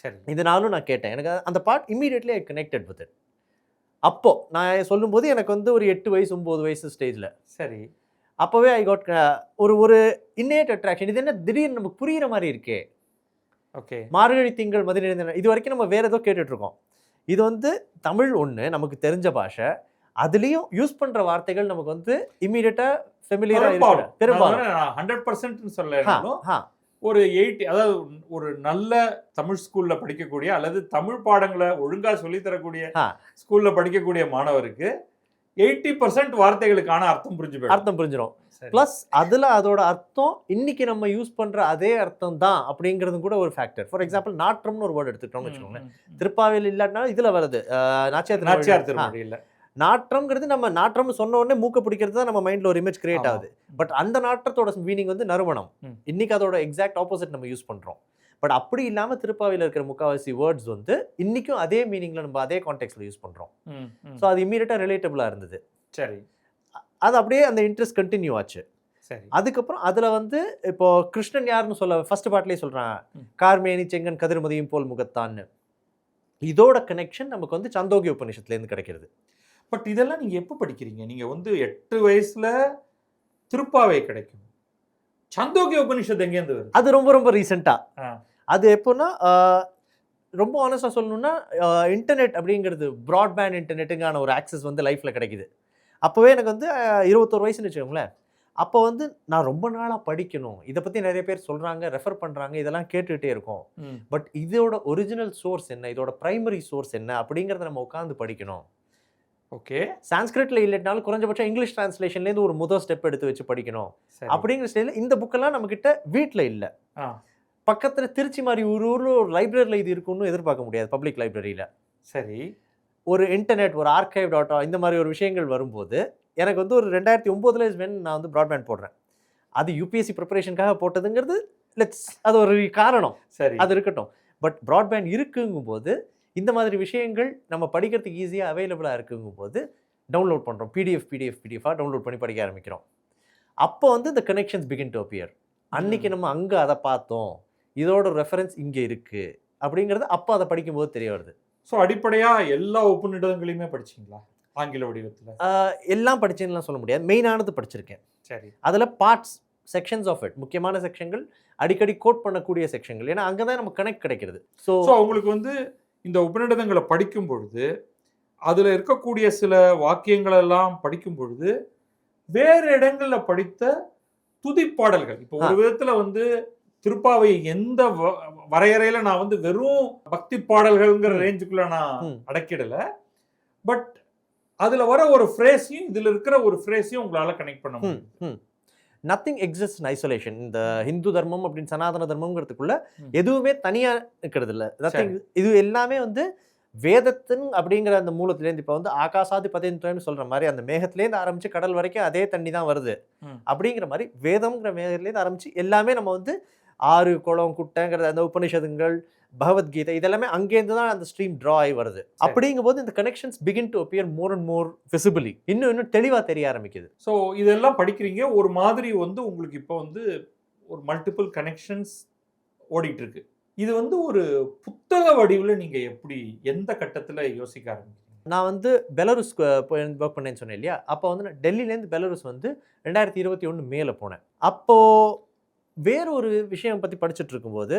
சரி. இது நாளும் நான் கேட்டேன். எனக்கு அந்த part immediately I connected with it. அப்போ நான் சொல்லும்போது எனக்கு வந்து ஒரு 8 வயசு 9 வயசு ஸ்டேஜில். சரி. அப்போவே ஐ காட் ஒரு இன்னேட் அட்ராக்ஷன். இது என்ன திடீர்னு நமக்கு புரிகிற மாதிரி இருக்கே. ஓகே. மார்கழி திங்கள் மதிய இது வரைக்கும் நம்ம வேறு ஏதோ கேட்டுட்ருக்கோம். இது வந்து தமிழ் ஒன்று நமக்கு தெரிஞ்ச பாஷை, அதுலேயும் யூஸ் பண்ணுற வார்த்தைகள் நமக்கு வந்து இமீடியட்டாக ஃபெமிலியராக இருக்கு. பெரும்பாலும் 100% சொல்லணும். ஒரு 80, அதாவது ஒரு நல்ல தமிழ் ஸ்கூல்ல படிக்கக்கூடிய அல்லது தமிழ் பாடங்களை ஒழுங்கா சொல்லித்தரக்கூடிய ஸ்கூல்ல படிக்கக்கூடிய மாணவருக்கு 80% வார்த்தைகளுக்கான அர்த்தம் புரிஞ்சிடும். பிளஸ் அதுல அதோட அர்த்தம் இன்னைக்கு நம்ம யூஸ் பண்ற அதே அர்த்தம் தான் அப்படிங்கிறது கூட ஒரு ஃபேக்டர். ஃபார் எக்ஸாம்பிள் நாற்றம்னு ஒரு வேர்டு எடுத்துக்கிட்டோம்னு வச்சுக்கோங்களேன். திருப்பாவையில் இல்லாட்டினாலும் இதுல வருது நாச்சியார் திருமொழியில். நாற்றம்ங்கிறது நம்ம நாற்றம்னு சொன்ன உடனே மூக்க பிடிக்கிறது தான் நம்ம மைண்ட்ல ஒரு இமேஜ் கிரியேட் ஆகுது. பட் அந்த நாற்றத்தோட மீனிங் வந்து நறுமணம். இன்னைக்கு அதோட எக்ஸாக்ட் ஆப்போசிட் நம்ம யூஸ் பண்றோம். பட் அப்படி இல்லாம திருப்பாவையில் இருக்கிற முக்காவாசி வேர்ட்ஸ் வந்து இன்னைக்கும் அதே மீனிங்ல நம்ம அதே கான்டெக்ட்ல யூஸ் பண்றோம். ஸோ அது இமீடியட்டா ரிலேட்டபிளா இருந்தது. சரி. அது அப்படியே அந்த இன்ட்ரெஸ்ட் கண்டினியூ ஆச்சு. சரி. அதுக்கப்புறம் அதுல வந்து இப்போ கிருஷ்ணன் யாருன்னு சொல்ல ஃபர்ஸ்ட் பார்ட்லயே சொல்றான், கார்மேனி செங்கன் கதிர்மதியும் போல் முகத்தான்னு. இதோட கனெக்ஷன் நமக்கு வந்து சாந்தோக்கிய உபநிஷத்துல இருந்து கிடைக்கிறது. பட் இதெல்லாம் நீங்க எப்போ படிக்கிறீங்க? நீங்க வந்து 8 வயசுல திருப்பாவை கிடைக்கும், சாந்தோக்கிய உபநிஷத் எங்கேருந்து வருது? அது ரொம்ப ரொம்ப ரீசெண்டா. அது எப்போன்னா ரொம்ப ஆனஸ்டா சொல்லணும்னா இன்டர்நெட் அப்படிங்கிறது ப்ராட்பேண்ட் இன்டர்நெட்டுங்கான ஒரு ஆக்சஸ் வந்து லைஃப்ல கிடைக்குது. அப்போவே எனக்கு வந்து 21 வயசுன்னு வச்சுக்கோங்களேன். அப்போ வந்து நான் ரொம்ப நாளாக படிக்கணும், இதை பற்றி நிறைய பேர் சொல்கிறாங்க, ரெஃபர் பண்ணுறாங்க, இதெல்லாம் கேட்டுகிட்டே இருக்கோம். பட் இதோட ஒரிஜினல் சோர்ஸ் என்ன, இதோட ப்ரைமரி சோர்ஸ் என்ன அப்படிங்கிறத நம்ம உட்காந்து படிக்கணும். ஓகே. சான்ஸ்கிரிட்ல இல்லைனாலும் குறைஞ்சபட்சம் இங்கிலீஷ் டிரான்ஸ்லேஷன்லேருந்து ஒரு முதல் ஸ்டெப் எடுத்து வச்சு படிக்கணும். அப்படிங்கிற ஸ்டைலில் இந்த புக்கெல்லாம் நம்மக்கிட்ட வீட்டில் இல்லை. பக்கத்தில் திருச்சி மாதிரி ஒரு ஊரில் ஒரு லைப்ரரியில் இது இருக்குன்னு எதிர்பார்க்க முடியாது, பப்ளிக் லைப்ரரியில். சரி. ஒரு இன்டர்நெட், ஒரு archive.com இந்த மாதிரி ஒரு விஷயங்கள் வரும்போது எனக்கு வந்து ஒரு 2009 நான் வந்து ப்ராட்பேண்ட் போடுறேன். அது யூபிஎஸ்சி ப்ரிப்பரேஷனுக்காக போட்டதுங்கிறது அது ஒரு காரணம். சரி, அது இருக்கட்டும். பட் ப்ராட்பேண்ட் இருக்குங்கும்போது இந்த மாதிரி விஷயங்கள் நம்ம படிக்கிறதுக்கு ஈஸியாக அவைலபிளாக இருக்குங்கும்போது டவுன்லோட் பண்ணுறோம். பிடிஎஃபாக டவுன்லோட் பண்ணி படிக்க ஆரம்பிக்கிறோம். அப்போ வந்து இந்த கனெக்ஷன்ஸ் பிகின் டு அப்பியர். அன்னைக்கு நம்ம அங்கே அதை பார்த்தோம், இதோட ரெஃபரன்ஸ் இங்கே இருக்குது அப்படிங்கிறது அப்போ அதை படிக்கும்போது தெரிய வருது. ஸோ அடிப்படையாக எல்லா உபநிடதங்களையுமே படிச்சிங்களா ஆங்கில வடிவத்தில்? எல்லாம் படிச்சேன்னுலாம் சொல்ல முடியாது, மெயினானது படிச்சிருக்கேன். சரி. அதில் பார்ட்ஸ் செக்ஷன்ஸ் ஆஃப் இட், முக்கியமான செக்ஷன்கள், அடிக்கடி கோட் பண்ணக்கூடிய செக்ஷன்கள். ஏன்னா அங்கே தான் நமக்கு கனெக்ட் கிடைக்கிறது. ஸோ அவங்களுக்கு வந்து இந்த உபநிடதங்களை படிக்கும் பொழுது அதில் இருக்கக்கூடிய சில வாக்கியங்கள் எல்லாம் படிக்கும் பொழுது வேறு இடங்களில் படித்த துதிப்பாடல்கள், இப்போ ஒரு விதத்தில் வந்து திருப்பாவை எந்த வரையறையில நான் வந்து வெறும் பக்தி பாடல்கள்ங்கிற ரேஞ்சுக்குள்ள நான் அடக்கிடல, பட் அதுல வர ஒரு ஃப்ரேஸையும் இதுல இருக்கிற ஒரு ஃப்ரேஸையும் உங்களால கனெக்ட் பண்ண முடியும். Nothing exist in isolation. இந்த ஹிந்து தர்மம் அப்படின்னு சனாதன தர்மம்ங்கிறதுக்குள்ள எதுவுமே தனியா இருக்கிறது இல்லை. இது எல்லாமே வந்து வேதத்தின் அப்படிங்கிற அந்த மூலத்திலேருந்து, இப்போ வந்து ஆகாசாதி பதினெட்டுன்னு சொல்ற மாதிரி அந்த மேகத்திலேருந்து ஆரம்பிச்சு கடல் வரைக்கும் அதே தண்ணி தான் வருது அப்படிங்கிற மாதிரி வேதம்ங்கிற மேகத்திலேருந்து ஆரம்பிச்சு எல்லாமே நம்ம வந்து ஆறு குளம் குட்டைங்கிறது அந்த உபனிஷதங்கள் பகவத்கீதை இதெல்லாமே அங்கேருந்து தான் அந்த ஸ்ட்ரீம் ட்ரா ஆகி வருது. அப்படிங்கும் போது இந்த connections begin to appear more and more visibly, இன்னும் தெளிவாக தெரிய ஆரம்பிக்குது. ஸோ இதெல்லாம் படிக்கிறீங்க, ஒரு மாதிரி வந்து உங்களுக்கு இப்போ வந்து ஒரு மல்டிபிள் கனெக்ஷன்ஸ் ஓடிட்டு இருக்கு. இது வந்து ஒரு புத்தக வடிவில் நீங்க எப்படி எந்த கட்டத்தில் யோசிக்க ஆரம்பிக்கிறீங்க? நான் வந்து பெலருஸ் ஒர்க் பண்ணேன்னு சொன்னேன் இல்லையா, அப்போ வந்து நான் டெல்லியிலேருந்து பெலருஸ் வந்து 2021 மேல போனேன். அப்போ வேற ஒரு விஷயம் பற்றி படிச்சுட்டு இருக்கும்போது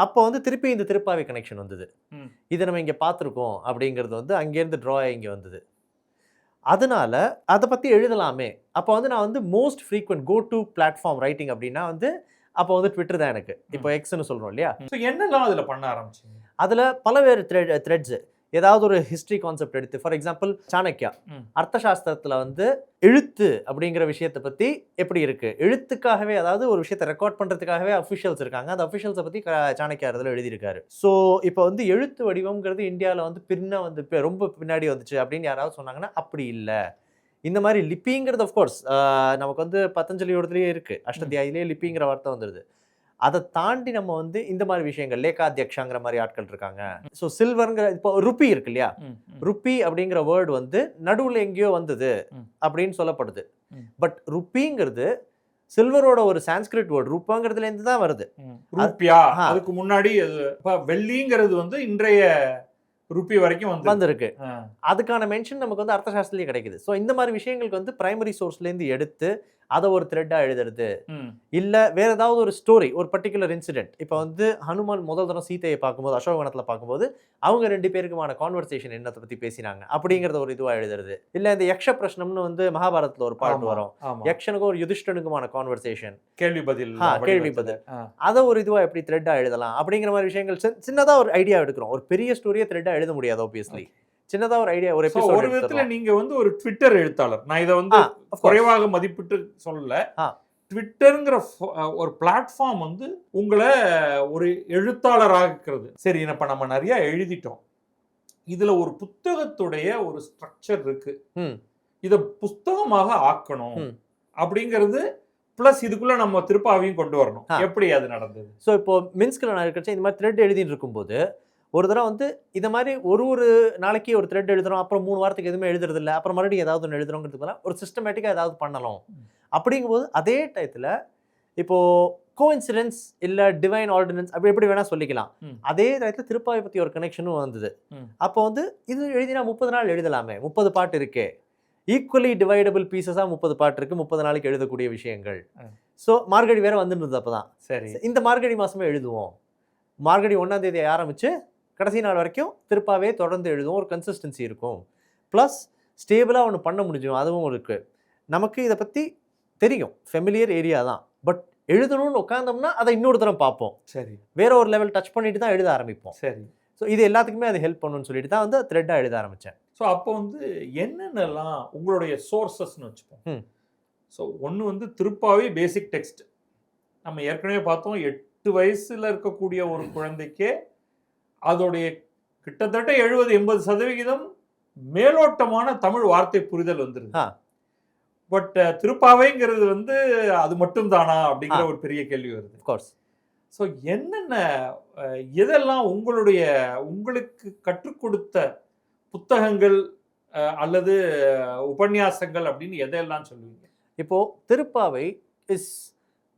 அப்போ வந்து திருப்பி இந்த திருப்பாவை கனெக்ஷன் வந்தது. இதை நம்ம இங்கே பார்த்துருக்கோம் அப்படிங்கிறது வந்து அங்கேருந்து ட்ரா இங்கே வந்தது. அதனால அதை பற்றி எழுதலாமே. அப்போ வந்து நான் வந்து most frequent go to platform writing அப்படின்னா வந்து அப்போ வந்து ட்விட்டர் தான் எனக்கு. இப்போ எக்ஸ்ன்னு சொல்கிறோம் இல்லையா, என்னெல்லாம் அதில் பண்ண ஆரம்பிச்சிங்க? அதில் பலவேறு த்ரெட்ஸு, ஏதாவது ஒரு ஹிஸ்ட்ரி கான்செப்ட் எடுத்து, ஃபார் எக்ஸாம்பிள் சாணக்கியா அர்த்தசாஸ்திரத்தில் வந்து எழுத்து அப்படிங்கிற விஷயத்தை பற்றி எப்படி இருக்குது, எழுத்துக்காகவே அதாவது ஒரு விஷயத்தை ரெக்கார்ட் பண்ணுறதுக்காகவே அஃபிஷியல்ஸ் இருக்காங்க, அந்த அஃபிஷியல்ஸை பற்றி சாணக்கியா இதில் எழுதியிருக்காரு. ஸோ இப்போ வந்து எழுத்து வடிவம்ங்கிறது இந்தியாவில் வந்து வந்து ரொம்ப பின்னாடி வந்துச்சு அப்படின்னு யாராவது சொன்னாங்கன்னா அப்படி இல்லை. இந்த மாதிரி லிப்பிங்கிறது அஃப்கோர்ஸ் நமக்கு வந்து பதஞ்சலியோடதுலேயே இருக்குது, அஷ்டத்தியாயிலேயே லிப்பிங்கிற வார்த்தை வந்துடுது. அதை தாண்டி நம்ம வந்து இந்த மாதிரி விஷயங்கள் லேகாத்தியக்ஷாங்கிற மாதிரி ஆட்கள் இருக்காங்க. ஸோ சில்வருங்கிற இப்போ ருப்பி இருக்கு இல்லையா, ருப்பி அப்படிங்கிற வேர்டு வந்து நடுவில் எங்கேயோ வந்தது அப்படின்னு சொல்லப்படுது. பட் ருப்பிங்கிறது சில்வரோட ஒரு சான்ஸ்கிரிட் வேர்டு, ரூபாங்கிறதுலேருந்து தான் வருது. ரூபியா அதுக்கு முன்னாடி வெள்ளிங்கிறது வந்து இன்றைய ருப்பி வரைக்கும் வந்திருக்கு. அதுக்கான மென்ஷன் நமக்கு வந்து அர்த்தசாஸ்திரத்திலேயே கிடைக்குது. ஸோ இந்த மாதிரி விஷயங்களுக்கு வந்து பிரைமரி சோர்ஸ்லேருந்து எடுத்து அதை ஒரு த்ரெட்டாக எழுதுறது, இல்லை வேற ஏதாவது ஒரு ஸ்டோரி, ஒரு பர்டிகுலர் இன்சிடென்ட். இப்போ வந்து ஹனுமான் முதல் தரம் சீதையை பார்க்கும்போது அசோகவனத்தில் பார்க்கும்போது அவங்க 2 பேருக்குமான கான்வர்சேஷன் என்னத்தை பற்றி பேசினாங்க அப்படிங்கிறத ஒரு இதுவாக எழுதுறது. இல்லை இந்த யக்ஷ பிரஷ்னம்னு வந்து மகாபாரதத்தில் ஒரு பாட்டு வரும், யக்ஷனுக்கும் ஒரு யுதிஷ்டனுக்குமான கான்வர்சேஷன், கேள்வி பதில், அதை ஒரு இதுவாக எப்படி த்ரெட்டாக எழுதலாம் அப்படிங்கிற மாதிரி விஷயங்கள் சின்னதாக ஒரு ஐடியா எடுக்கிறோம். ஒரு பெரிய ஸ்டோரியை த்ரெட்டாக எழுத முடியாது ஆப்வியஸ்லி. சின்னதா ஒரு ஐடியா, ஒரு எபிசோட். ஒரு விதத்துல நீங்க வந்து ஒரு ட்விட்டர் எழுத்தாளர். நான் இதை வந்து குறைவாக மதிப்பிட்டு சொல்லல. ட்விட்டர்ங்கிற ஒரு பிளாட்ஃபார்ம் வந்து உங்களை ஒரு எழுத்தாளராக இருக்கிறது. சரி, இப்ப நம்ம நிறைய எழுதிட்டோம், இதுல ஒரு புத்தகத்துடைய ஒரு ஸ்ட்ரக்சர் இருக்கு, இதை புத்தகமாக ஆக்கணும் அப்படிங்கிறது பிளஸ் இதுக்குள்ள நம்ம திருப்பாவையும் கொண்டு வரணும். எப்படி அது நடந்தது? ஸோ இப்போ மின்ஸ்கில் நான் இருக்கிற இந்த மாதிரி த்ரெட் எழுதிட்டு இருக்கும்போது ஒரு தடவை வந்து இதை மாதிரி ஒரு நாளைக்கு ஒரு த்ரெட் எழுதுறோம், அப்புறம் 3 வாரத்துக்கு எதுவுமே எழுதுறது இல்லை, அப்புறம் மறுபடியும் ஏதாவது ஒன்று எழுதுறோங்கிறதுக்கு ஒரு சிஸ்டமேட்டிக்காக ஏதாவது பண்ணலாம். அப்படிங்கும்போது அதே டயத்தில் இப்போது கோஇன்சிடென்ஸ் இல்லை டிவைன் ஆர்டினன்ஸ் அப்படி எப்படி வேணால் சொல்லிக்கலாம். அதே டயத்தில் திருப்பாவை பற்றி ஒரு கனெக்ஷனும் வந்தது. அப்போ வந்து இது எழுதினா 30 நாள் எழுதலாமே, 30 பாட்டு இருக்கே, ஈக்குவலி டிவைடபிள் பீசஸாக 30 பாட்டு இருக்குது, 30 நாளைக்கு எழுதக்கூடிய விஷயங்கள். ஸோ மார்கழி வேற வந்துருந்தது. அப்போ தான் சரி, இந்த மார்கழி மாதமே எழுதுவோம், மார்கழி 1ஆம் தேதி ஆரம்பித்து கடைசி நாள் வரைக்கும் திருப்பாவே தொடர்ந்து எழுதுவோம், ஒரு கன்சிஸ்டன்சி இருக்கும், ப்ளஸ் ஸ்டேபிளாக ஒன்று பண்ண முடியும். அதுவும் இருக்குது. நமக்கு இதை பற்றி தெரியும், ஃபெமிலியர் ஏரியா தான். பட் எழுதணும்னு உட்காந்தோம்னா அதை இன்னொரு தரம் பார்ப்போம், சரி, வேற ஒரு லெவல் டச் பண்ணிட்டு தான் எழுத ஆரம்பிப்போம். சரி, ஸோ இது எல்லாத்துக்குமே அது ஹெல்ப் பண்ணுன்னு சொல்லிட்டு தான் வந்து த்ரெட்டாக எழுத ஆரம்பித்தேன். ஸோ அப்போ வந்து என்னென்னலாம் உங்களுடைய சோர்சஸ்ன்னு வச்சுப்போம். ஸோ ஒன்று வந்து திருப்பாவே பேசிக் டெக்ஸ்ட். நம்ம ஏற்கனவே பார்த்தோம், 8 வயசுல இருக்கக்கூடிய ஒரு குழந்தைக்கே அதோடைய கிட்டத்தட்ட 70-80% மேலோட்டமான தமிழ் வார்த்தை புரிதல் வந்துருது. பட் திருப்பாவைங்கிறது வந்து அது மட்டும் தானா அப்படிங்கிற ஒரு பெரிய கேள்வி வருது. ஸோ என்னென்ன எதெல்லாம் உங்களுக்கு கற்றுக் கொடுத்த புத்தகங்கள் அல்லது உபன்யாசங்கள் அப்படின்னு எதையெல்லாம் சொல்லுவீங்க? இப்போ Thiruppavai is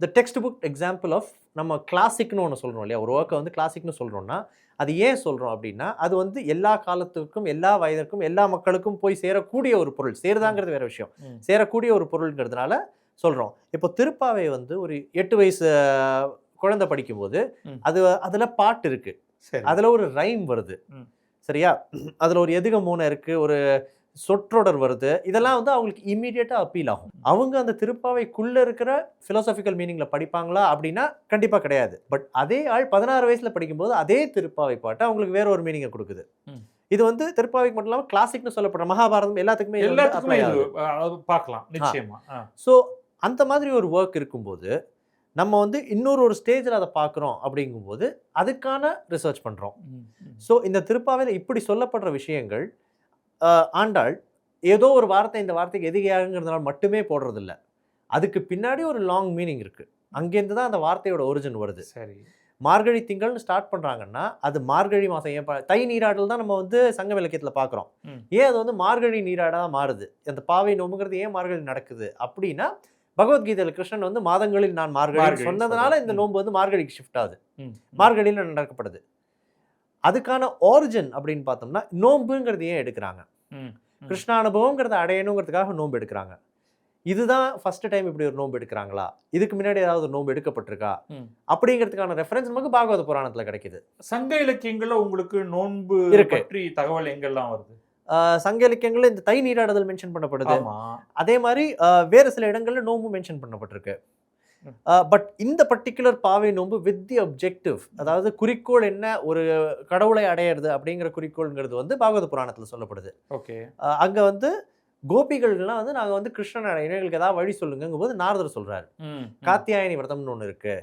the textbook example of நம்ம கிளாசிக்னு ஒன்று சொல்கிறோம் இல்லையா, ஒரு ஒர்க்கை வந்து கிளாசிக்னு சொல்கிறோம்னா அது ஏன் சொல்கிறோம் அப்படின்னா அது வந்து எல்லா காலத்துக்கும் எல்லா வயதிற்கும் எல்லா மக்களுக்கும் போய் சேரக்கூடிய ஒரு பொருள். சேருதாங்கிறது வேற விஷயம், சேரக்கூடிய ஒரு பொருள்ங்கிறதுனால சொல்றோம். இப்போ திருப்பாவை வந்து ஒரு 8 வயசு குழந்தை படிக்கும்போது அதுல பாட்டு இருக்கு, அதுல ஒரு ரைம் வருது, சரியா? அதுல ஒரு எதுக மூணை இருக்கு, ஒரு சொற்றொடர் வருது. இதெல்லாம் வந்து அவங்களுக்கு இம்மீடியட்டா அப்பீல் ஆகும். அவங்க அந்த திருப்பாவைக்குள்ள இருக்கிற பிலோசாபிக்கல் மீனிங்ல படிப்பாங்களா அப்படின்னா கண்டிப்பா கிடையாது. பட் அதே ஆள் 16 வயசுல படிக்கும்போது அதே திருப்பாவை பாட்டு அவங்களுக்கு வேற ஒரு மீனிங்கை கொடுக்குது. இது வந்து திருப்பாவைக்கு மட்டும் இல்லாம கிளாசிக்னு சொல்லப்படுற மகாபாரதம் எல்லாத்துக்குமே பார்க்கலாம் நிச்சயமா. ஸோ அந்த மாதிரி ஒரு ஒர்க் இருக்கும்போது நம்ம வந்து இன்னொரு ஸ்டேஜில் அதை பார்க்குறோம் அப்படிங்கும்போது அதுக்கான ரிசர்ச் பண்ணுறோம். ஸோ இந்த திருப்பாவையில் இப்படி சொல்லப்படுற விஷயங்கள் ஆண்டாள் ஏதோ ஒரு வார்த்தை இந்த வார்த்தைக்கு எதிகையாகுங்கிறதுனால மட்டுமே போடுறதில்ல, அதுக்கு பின்னாடி ஒரு லாங் மீனிங் இருக்குது. அங்கேருந்து தான் அந்த வார்த்தையோட ஒரிஜின் வருது. சரி, மார்கழி திங்கள்னு ஸ்டார்ட் பண்ணுறாங்கன்னா அது மார்கழி மாதம், ஏன் தை நீராடல் தான் நம்ம வந்து சங்க இலக்கியத்தில் பார்க்குறோம். ஏன் அது வந்து மார்கழி நீராடாக மாறுது, அந்த பாவை நோம்புங்கிறது ஏன் மார்கழி நடக்குது அப்படின்னா பகவத்கீதையில் கிருஷ்ணன் வந்து மாதங்களில் நான் மார்கழி சொன்னதுனால இந்த நோன்பு வந்து மார்கழிக்கு ஷிஃப்ட் ஆகுது, மார்கழியில் நடக்கப்படுது. அதுக்கான ஆரிஜின் அப்படின்னு பார்த்தோம்னா நோன்புங்கிறது ஏன் எடுக்கிறாங்க, கிருஷ்ணானுபவங்கிறத அடையணுங்கிறதுக்காக நோன்பு எடுக்கிறாங்க. இதுதான் ஃபர்ஸ்ட் டைம் இப்படி ஒரு நோன்பு எடுக்கிறாங்களா, இதுக்கு முன்னாடி ஏதாவது நோன்பு எடுக்கப்பட்டிருக்கா அப்படிங்கிறதுக்கான ரெஃபரன்ஸ் நமக்கு பாகவத புராணத்துல கிடைக்குது. சங்க இலக்கியங்கள்ல உங்களுக்கு நோன்பு பற்றி தகவல் எங்கெல்லாம் வருது? சங்க இலக்கியங்கள்ல இந்த தை நீராடுதல் மென்ஷன் பண்ணப்படுது. அதே மாதிரி வேற சில இடங்கள்ல நோன்பு மென்ஷன் பண்ணப்பட்டிருக்கு. பட் இந்த பர்டிகுலர் பாவை நோன்பு வித் தி அப்ஜெக்டிவ், அதாவது குறிக்கோள் என்ன, ஒரு கடவுளை அடையிறது அப்படிங்கிற குறிக்கோள்ங்கிறது வந்து பாகவத புராணத்துல சொல்லப்படுது. ஓகே, அங்க வந்து கோபிகள்லாம் வந்து நாங்க வந்து கிருஷ்ணன் அடையணும், எங்களுக்கு ஏதாவது வழி சொல்லுங்கும் போது நாரதர் சொல்றாரு காத்தியாயனி விரதம்னு ஒண்ணு இருக்கு,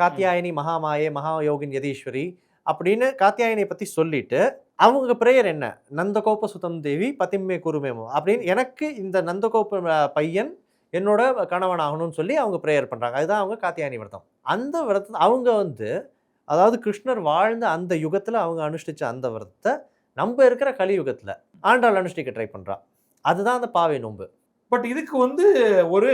காத்தியாயனி மகாமாயே மகாயோகின் யதீஸ்வரி அப்படின்னு காத்தியாயனை பத்தி சொல்லிட்டு அவங்க பிரேயர் என்ன, நந்தகோப சுதம் தேவி பதிம்மே குருமேமோ அப்படின்னு, எனக்கு இந்த நந்தகோப பையன் என்னோட கணவன் ஆகணும்னு சொல்லி அவங்க ப்ரேயர் பண்ணுறாங்க. அதுதான் அவங்க காத்தியாயனி விரதம். அந்த விரதத்தை அவங்க வந்து, அதாவது கிருஷ்ணர் வாழ்ந்த அந்த யுகத்தில் அவங்க அனுஷ்டிச்ச அந்த விரதத்தை நம்ம இருக்கிற கலியுகத்தில் ஆண்டாள் அனுஷ்டிக்க ட்ரை பண்ணுறா. அதுதான் அந்த பாவை நோன்பு. பட் இதுக்கு வந்து ஒரு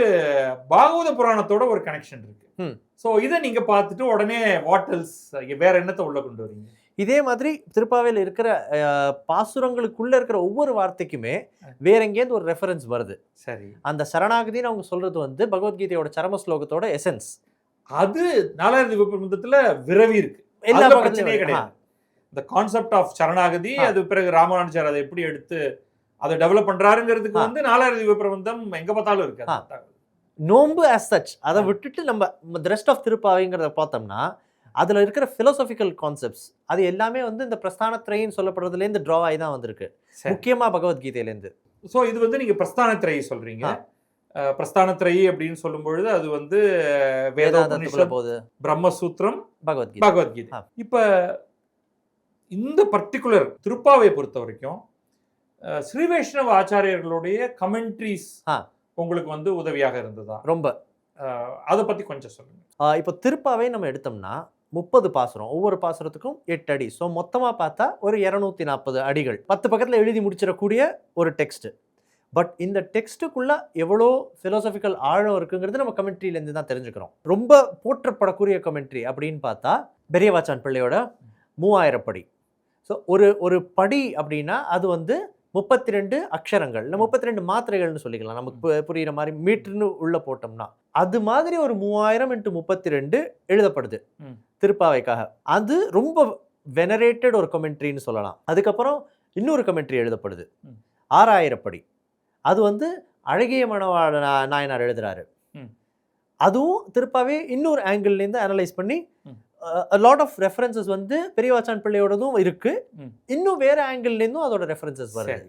பாகவத புராணத்தோட ஒரு கனெக்ஷன் இருக்கு. ஸோ இதை நீங்க பார்த்துட்டு உடனே வாட்டல்ஸ் வேற என்னத்தை உள்ள கொண்டு வரீங்க? இதே மாதிரி திருப்பாவையில் இருக்கிற பாசுரங்களுக்குள்ள இருக்கிற ஒவ்வொரு வார்த்தைக்குமே வேற எங்கேருந்து ஒரு ரெஃபரன்ஸ் வருது. சரி, அந்த சரணாகதின்னு அவங்க சொல்றது வந்து பகவத்கீதையோட சரம ஸ்லோகத்தோட எசன்ஸ். அது நாலாயிரத்தி விபரீதத்துல விரவி இருக்கு, எல்லா பிரச்சனையே கிடையாது. இந்த கான்செப்ட் ஆஃப் சரணாகதி அது பிறகு ராமானுஜர் அதை எப்படி எடுத்து அதை டெவலப் பண்றாருங்கிறதுக்கு வந்து நாலாயிரத்தி விபரீதம் எங்க பார்த்தாலும் இருக்கு. நோன்பு as such அதை விட்டுட்டு நம்ம the rest of திருப்பாவைங்கிறத பார்த்தோம்னா அதில் இருக்கிற ஃபிலோசபிக்கல் கான்செப்ட்ஸ் அது எல்லாமே வந்து இந்த பிரஸ்தானத்ரைன்னு சொல்லப்படுறதுலேருந்து ட்ரா ஆகி தான் வந்திருக்கு, முக்கியமாக பகவத்கீதையிலேருந்து. ஸோ இது வந்து நீங்கள் பிரஸ்தானத்ரை சொல்கிறீங்க. பிரஸ்தானத்ரை அப்படின்னு சொல்லும் பொழுது அது வந்து வேதாந்தம், பிரம்மசூத்திரம், பகவத்கீதை. இப்போ இந்த பர்டிகுலர் திருப்பாவையை பொறுத்த வரைக்கும் ஸ்ரீ வைஷ்ணவ ஆச்சாரியர்களுடைய கமெண்ட்ரிஸ் உங்களுக்கு வந்து உதவியாக இருந்ததா? ரொம்ப. அதை பற்றி கொஞ்சம் சொல்லுங்கள். இப்போ திருப்பாவை நம்ம எடுத்தோம்னா 30 பாசுரம், ஒவ்வொரு பாசுரத்துக்கும் 8 அடி. ஸோ மொத்தமாக பார்த்தா ஒரு 240 அடிகள், 10 பக்கத்தில் எழுதி முடிச்சிடக்கூடிய ஒரு டெக்ஸ்ட். பட் இந்த டெக்ஸ்ட்டுக்குள்ள எவ்வளோ ஃபிலோசபிக்கல் ஆழம் இருக்குங்கிறது நம்ம கமெண்ட்ரியிலேருந்து தான் தெரிஞ்சுக்கிறோம். ரொம்ப போற்றப்படக்கூடிய கமெண்ட்ரி அப்படின்னு பார்த்தா பெரியவாச்சான் பிள்ளையோட 3000 படி. ஸோ ஒரு படி அப்படின்னா அது வந்து 32 அக்ஷரங்கள், இல்லை 32 மாத்திரைகள்னு சொல்லிக்கலாம், நமக்கு புரியுற மாதிரி மீட்டர்னு உள்ள போட்டோம்னா. அது மாதிரி ஒரு 3000 × 32 எழுதப்படுது திருப்பாவைக்காக. அது ரொம்ப வெனரேட்டட் ஒரு கமெண்ட்ரின்னு சொல்லலாம். அதுக்கப்புறம் இன்னொரு கமெண்ட்ரி எழுதப்படுது 6000 படி. அது வந்து அழகிய மணவாள நாயனார் எழுதுறாரு. அதுவும் திருப்பாவே இன்னொரு ஆங்கிள்லேருந்து அனலைஸ் பண்ணி லாட் ஆஃப் ரெஃபரன்சஸ் வந்து பெரியவாச்சான் பிள்ளையோடதும் இருக்கு, இன்னும் வேற ஆங்கிள்லேருந்தும் அதோட ரெஃபரன்சஸ் வருது.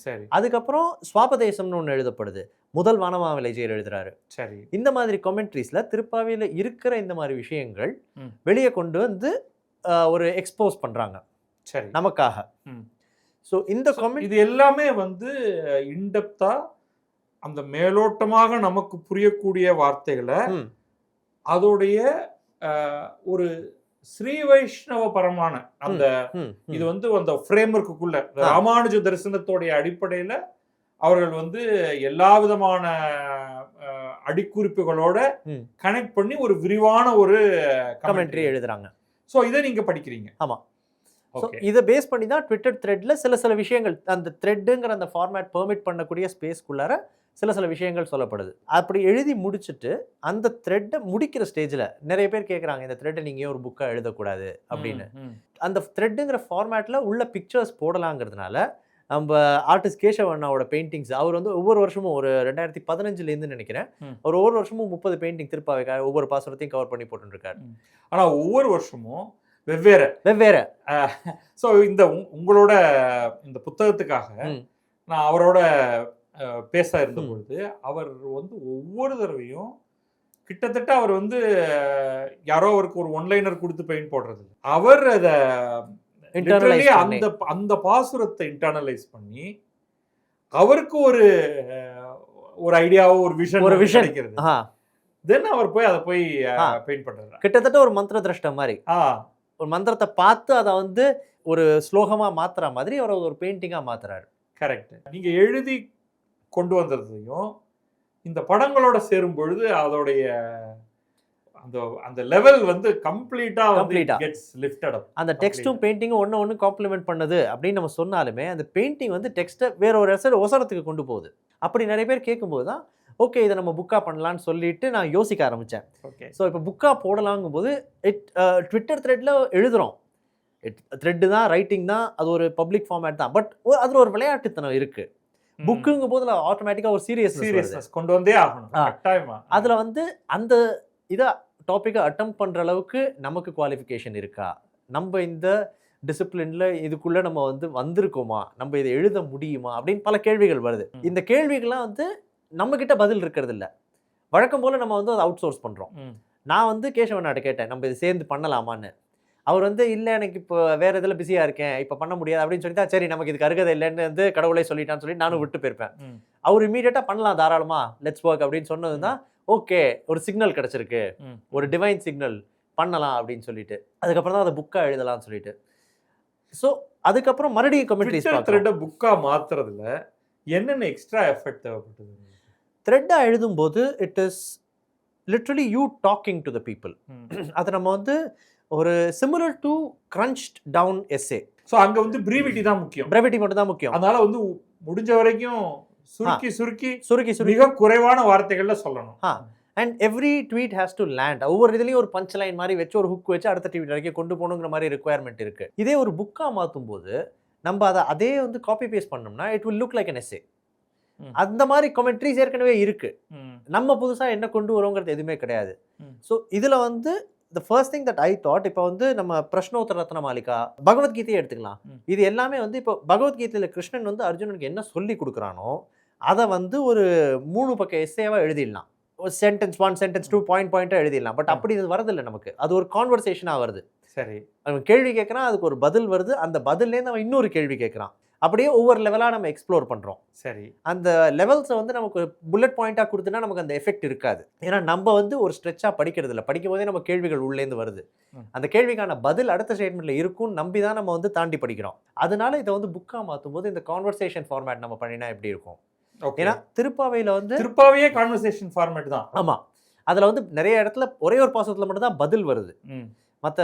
சரி, அதுக்கப்புறம் சுவாபதேசம்னு ஒன்று எழுதப்படுது, முதல் வானமாவிலைஜியர் எழுதுறாரு. சரி, இந்த மாதிரி கமெண்ட்ரிஸ்ல திருப்பாவையில் இருக்கிற இந்த மாதிரி விஷயங்கள் வெளியே கொண்டு வந்து ஒரு எக்ஸ்போஸ் பண்றாங்க. சரி, நமக்காக. ஸோ இந்த கமெண்ட் இது எல்லாமே வந்து இன்டெப்தா அந்த மேலோட்டமாக நமக்கு புரியக்கூடிய வார்த்தைகளை அதோடைய ஒரு ஸ்ரீ வைஷ்ணவ பரமான அந்த இது வந்து அந்த ஃப்ரேம்வொர்க்குள்ள ராமானுஜ தரிசனத்தோடைய அடிப்படையில அவர்கள் வந்து எல்லா விதமான அடிக்குறிப்புகளோட கனெக்ட் பண்ணி ஒரு விரிவான ஒரு கமெண்ட்ரி எழுதுறாங்க. ஸோ இதை நீங்க படிக்கிறீங்க. ஆமா, இதை பேஸ் பண்ணி தான் ட்விட்டர் த்ரெட்ல சில விஷயங்கள், அந்த த்ரெட்டுங்கிற அந்த ஃபார்மேட் பெர்மிட் பண்ணக்கூடிய ஸ்பேஸ்க்குள்ளார சில விஷயங்கள் சொல்லப்படுது. அப்படி எழுதி முடிச்சுட்டு அந்த த்ரெட்டை முடிக்கிற ஸ்டேஜில் நிறைய பேர் கேட்குறாங்க, இந்த த்ரெட்டை நீங்கள் ஒரு புக்காக எழுதக்கூடாது அப்படின்னு. அந்த த்ரெட்டுங்கிற ஃபார்மேட்டில் உள்ள பிக்சர்ஸ் போடலாங்கிறதுனால நம்ம ஆர்டிஸ்ட் கேசவ் அண்ணாவோட பெயிண்டிங்ஸ் அவர் வந்து ஒவ்வொரு வருஷமும் ஒரு 2015 நினைக்கிறேன், அவர் ஒவ்வொரு வருஷமும் 30 பெயிண்டிங் திருப்பாவை ஒவ்வொரு பாசுரத்தையும் கவர் பண்ணி போட்டுருக்காரு. ஆனால் ஒவ்வொரு வருஷமும் வெவ்வேறு. ஸோ இந்த உங்களோட இந்த புத்தகத்துக்காக நான் அவரோட பேச இருந்த பொழுது அவர் வந்து ஒவ்வொரு தடவையும் கிட்டத்தட்ட அவர் வந்து யாரோ அவருக்கு ஒரு ஒன்லைனர் கொடுத்து பெயிண்ட் போடுறது, அவர் அதை அந்த பாசுரத்தை இன்டர்னலைஸ் பண்ணி அவருக்கு ஒரு ஐடியாவோ ஒரு விஷன் கிடைக்கிறது. தென் அவர் போய் அதை போய் பெயிண்ட் பண்றாரு. கிட்டத்தட்ட ஒரு மந்திர திரஷ்ட மாதிரி, ஒரு மந்திரத்தை பார்த்து அதை வந்து ஒரு ஸ்லோகமா மாத்துற மாதிரி அவர் ஒரு பெயிண்டிங்கா மாத்துறாரு. கரெக்ட். நீங்க எழுதி கொண்டு வந்ததையும் இந்த படங்களோட சேரும் பொழுது அதோடைய அந்த லெவல் வந்து கம்ப்ளீட்டா கெட்ஸ் லிஃப்டட் அப். அந்த டெக்ஸ்டும் பெயிண்டிங்கும் ஒன்று காம்ப்ளிமெண்ட் பண்ணுது அப்படின்னு நம்ம சொன்னாலுமே அந்த பெயிண்டிங் வந்து டெக்ஸ்ட்டை வேற ஒரு ஒசரத்துக்கு கொண்டு போகுது. அப்படி நிறைய பேர் கேட்கும்போது தான் ஓகே இதை நம்ம புக்காக பண்ணலான்னு சொல்லிட்டு நான் யோசிக்க ஆரம்பித்தேன். ஓகே, ஸோ இப்போ புக்காக போடலாங்கும் போது ட்விட்டர் த்ரெட்டில் எழுதுகிறோம், த்ரெட்டு தான், ரைட்டிங் தான், அது ஒரு பப்ளிக் ஃபார்மேட் தான். பட் அதில் ஒரு விளையாட்டுத்தனம் இருக்குது. புக்குங்கும் போது ஆட்டோமேட்டிக்காக ஒரு சீரியஸ்னஸ் கொண்டு வந்தே ஆகணும். அதில் வந்து அந்த இதை டாப்பிக்கை அட்டெம்ப்ட் பண்ணுற அளவுக்கு நமக்கு குவாலிஃபிகேஷன் இருக்கா, நம்ம இந்த டிசிப்ளினில் இதுக்குள்ளே நம்ம வந்து வந்திருக்கோமா, நம்ம இதை எழுத முடியுமா அப்படின்னு பல கேள்விகள் வருது. இந்த கேள்விகள்லாம் வந்து நம்மக்கிட்ட பதில் இருக்கிறது இல்லை. வழக்கம் போல் நம்ம வந்து அதை அவுட் சோர்ஸ் பண்ணுறோம். நான் வந்து கேசவனாட்ட கேட்டேன் நம்ம இதை சேர்ந்து பண்ணலாமான்னு. அவர் வந்து இல்லை எனக்கு இப்போ வேறு இதில் பிஸியாக இருக்கேன் இப்போ பண்ண முடியாது அப்படின்னு சொல்லிட்டா, சரி நமக்கு இதுக்கு அருகதை இல்லைன்னு வந்து கடவுளே சொல்லிட்டான்னு சொல்லி நானும் விட்டு போயிருப்பேன். அவர் இமீடியட்டாக பண்ணலாம் தாராளமா, லெட்ஸ் ஒர்க் அப்படின்னு சொன்னது தான் ஓகே, ஒரு சிக்னல் கிடச்சிருக்கு, ஒரு டிவைன் சிக்னல், பண்ணலாம் அப்படின்னு சொல்லிட்டு அதுக்கப்புறம் தான் அதை புக்காக எழுதலாம்னு சொல்லிட்டு. ஸோ அதுக்கப்புறம் மறுபடியும் கமெண்ட்ரிஸ் புக்காக மாற்றுறதுல என்னென்ன எக்ஸ்ட்ரா எஃபெக்ட் தேவைப்பட்டது? த்ரெட்டாக எழுதும்போது it is literally you talking to the people. அதை நம்ம வந்து ஒரு similar to crunched down essay. So அங்கே வந்து பிரீவிட்டி தான் முக்கியம், பிரீவிட்டி மட்டும் தான் முக்கியம். அதனால வந்து முடிஞ்ச வரைக்கும் சுருக்கி மிக குறைவான வார்த்தைகள்ல சொல்லணும். And every tweet has to land. ஒவ்வொரு இதுலேயும் ஒரு பஞ்ச் லைன் மாதிரி வச்சு ஒரு ஹுக் வச்சு அடுத்த ட்வீட் வரைக்கும் கொண்டு போகணுங்கிற மாதிரி ரிக்குவயர்மெண்ட் இருக்குது. இதே ஒரு புக்காக மாற்றும் போது நம்ம அதை அதே வந்து காப்பி பேஸ்ட் பண்ணோம்னா it will look like an essay. அந்த மாதிரி கமெண்ட்ரிஸ் ஏற்கனவே இருக்கு, நம்ம புதுசாக என்ன கொண்டு வரோங்கிறது எதுவுமே கிடையாது. ஸோ இதில் வந்து the first thing that I thought, இப்போ வந்து நம்ம பிரஷ்னோத்தர ரத்ன மாலிகா, பகவத்கீதையை எடுத்துக்கலாம். இது எல்லாமே வந்து இப்போ பகவத்கீதையில் கிருஷ்ணன் வந்து அர்ஜுனனுக்கு என்ன சொல்லி கொடுக்குறானோ அதை வந்து ஒரு 3 பக்க எஸ்ஸேவாக எழுதிடலாம். ஒரு சென்டென்ஸ் 1 சென்டென்ஸ் 2 பாயிண்டாக எழுதிடலாம். பட் அப்படி இது வரதில்லை நமக்கு, அது ஒரு கான்வர்சேஷனாக வருது. சரி, அவன் கேள்வி கேட்குறான், அதுக்கு ஒரு பதில் வருது, அந்த பதில்லேருந்து அவன் இன்னொரு கேள்வி கேட்குறான். அப்படியே ஒவ்வொரு லெவலாக நம்ம எக்ஸ்ப்ளோர் பண்ணுறோம். சரி, அந்த லெவல்ஸை வந்து நமக்கு புல்லட் பாயிண்ட்டாக கொடுத்தனா நமக்கு அந்த எஃபெக்ட் இருக்காது. ஏன்னா நம்ம வந்து ஒரு ஸ்ட்ரெச்சாக படிக்கிறது இல்லை, படிக்கும் போதே நம்ம கேள்விகள் உள்ளேருந்து வருது. அந்த கேள்விக்கான பதில் அடுத்த ஸ்டேட்மெண்ட்டில் இருக்கும்னு நம்பி தான் நம்ம வந்து தாண்டி படிக்கிறோம். அதனால இதை வந்து புக்காக மாற்றும் போது இந்த கான்வர்சேஷன் ஃபார்மேட் நம்ம பண்ணினா எப்படி இருக்கும்? ஏன்னா திருப்பாவையில் வந்து திருப்பாவையே கான்வர்சேஷன் ஃபார்மேட் தான். ஆமாம், அதில் வந்து நிறைய இடத்துல ஒரே ஒரு பாசத்தில் மட்டும் தான் பதில் வருது மற்ற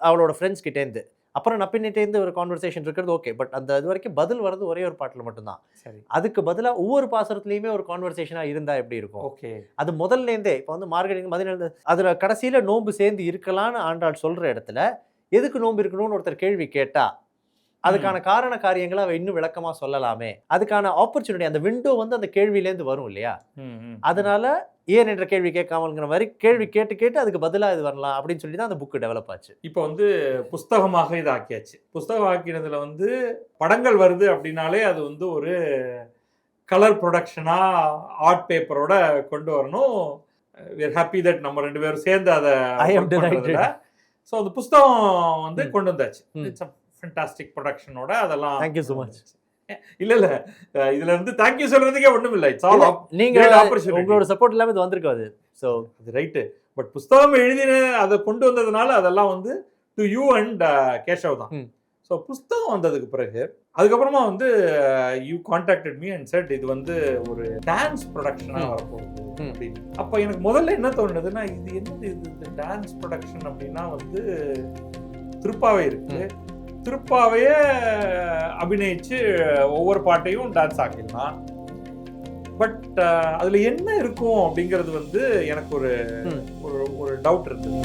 அவளோட ஃப்ரெண்ட்ஸ் கிட்டேருந்து. அப்புறம் நப்பின்னிட்டேருந்து ஒரு கான்வர்சேஷன் இருக்கிறது ஓகே, பட் அந்த இது வரைக்கும் பதில் வர்றது ஒரே ஒரு பாட்டில் மட்டும்தான். சரி, அதுக்கு பதிலாக ஒவ்வொரு பாசுரத்துலையுமே ஒரு கான்வர்சேஷனாக இருந்தால் எப்படி இருக்கும்? ஓகே, அது முதல்லேருந்தே இப்போ வந்து மார்கழி 17 அதில் கடைசியில் நோன்பு சேர்ந்து இருக்கலான்னு ஆண்டாள் சொல்கிற இடத்துல எதுக்கு நோன்பு இருக்கணும்னு ஒருத்தர் கேள்வி கேட்டா அதுக்கான காரண காரியங்களை அவ இன்னும் விளக்கமா சொல்லலாமே. அதுக்கான ஆப்பர்ச்சுனிட்டி, அந்த விண்டோ வந்து அந்த கேள்வியிலேருந்து வரும் இல்லையா? அதனால ஏன் என்ற கேள்வி கேட்காமங்கிற மாதிரி கேள்வி கேட்டு அதுக்கு பதிலாக இது வரலாம் அப்படின்னு சொல்லி தான் அந்த புக்கு டெவலப் ஆச்சு. இப்போ வந்து புஸ்தகமாக இது ஆக்கியாச்சு. புஸ்தகம் ஆக்கினதுல வந்து படங்கள் வருது அப்படின்னாலே அது வந்து ஒரு கலர் ப்ரொடக்ஷனா ஆர்ட் பேப்பரோட கொண்டு வரணும். we are happy that நம்ம 2 பேரும் சேர்ந்து அதை ஸோ அந்த புஸ்தகம் வந்து கொண்டு வந்தாச்சு. இட்ஸ் ஃபேண்டாஸ்டிக் ப்ரொடக்ஷனோட அதெல்லாம். Thank you so much. இல்ல இதுல இருந்து thank you சொல்றதுக்கே ஒண்ணும் இல்ல. இட்ஸ் ஆல் நீங்க உங்களோட சப்போர்ட் இல்லாம இது வந்திருக்காது. சோ அது ரைட். பட் புத்தகம் எழுதின அதை கொண்டு வந்ததுனால அதெல்லாம் வந்து டு யூ அண்ட் கேஷவ் தான். ஸோ புஸ்தகம் வந்ததுக்கு பிறகு அதுக்கப்புறமா வந்து you contacted me and set இது வந்து ஒரு டான்ஸ் ப்ரொடக்ஷனாக வரப்போகுது அப்படின்னு. அப்போ எனக்கு முதல்ல என்ன தோணுதுன்னா இது என்னது இது டான்ஸ் ப்ரொடக்ஷன் அப்படின்னா வந்து திருப்பாவை இருக்கு, திருப்பாவையே அபிநயிச்சு ஒவ்வொரு பாட்டையும் டான்ஸ் ஆக்கிடலாம். பட் அதுல என்ன இருக்கும் அப்படிங்கிறது வந்து எனக்கு ஒரு ஒரு டவுட் இருந்தது.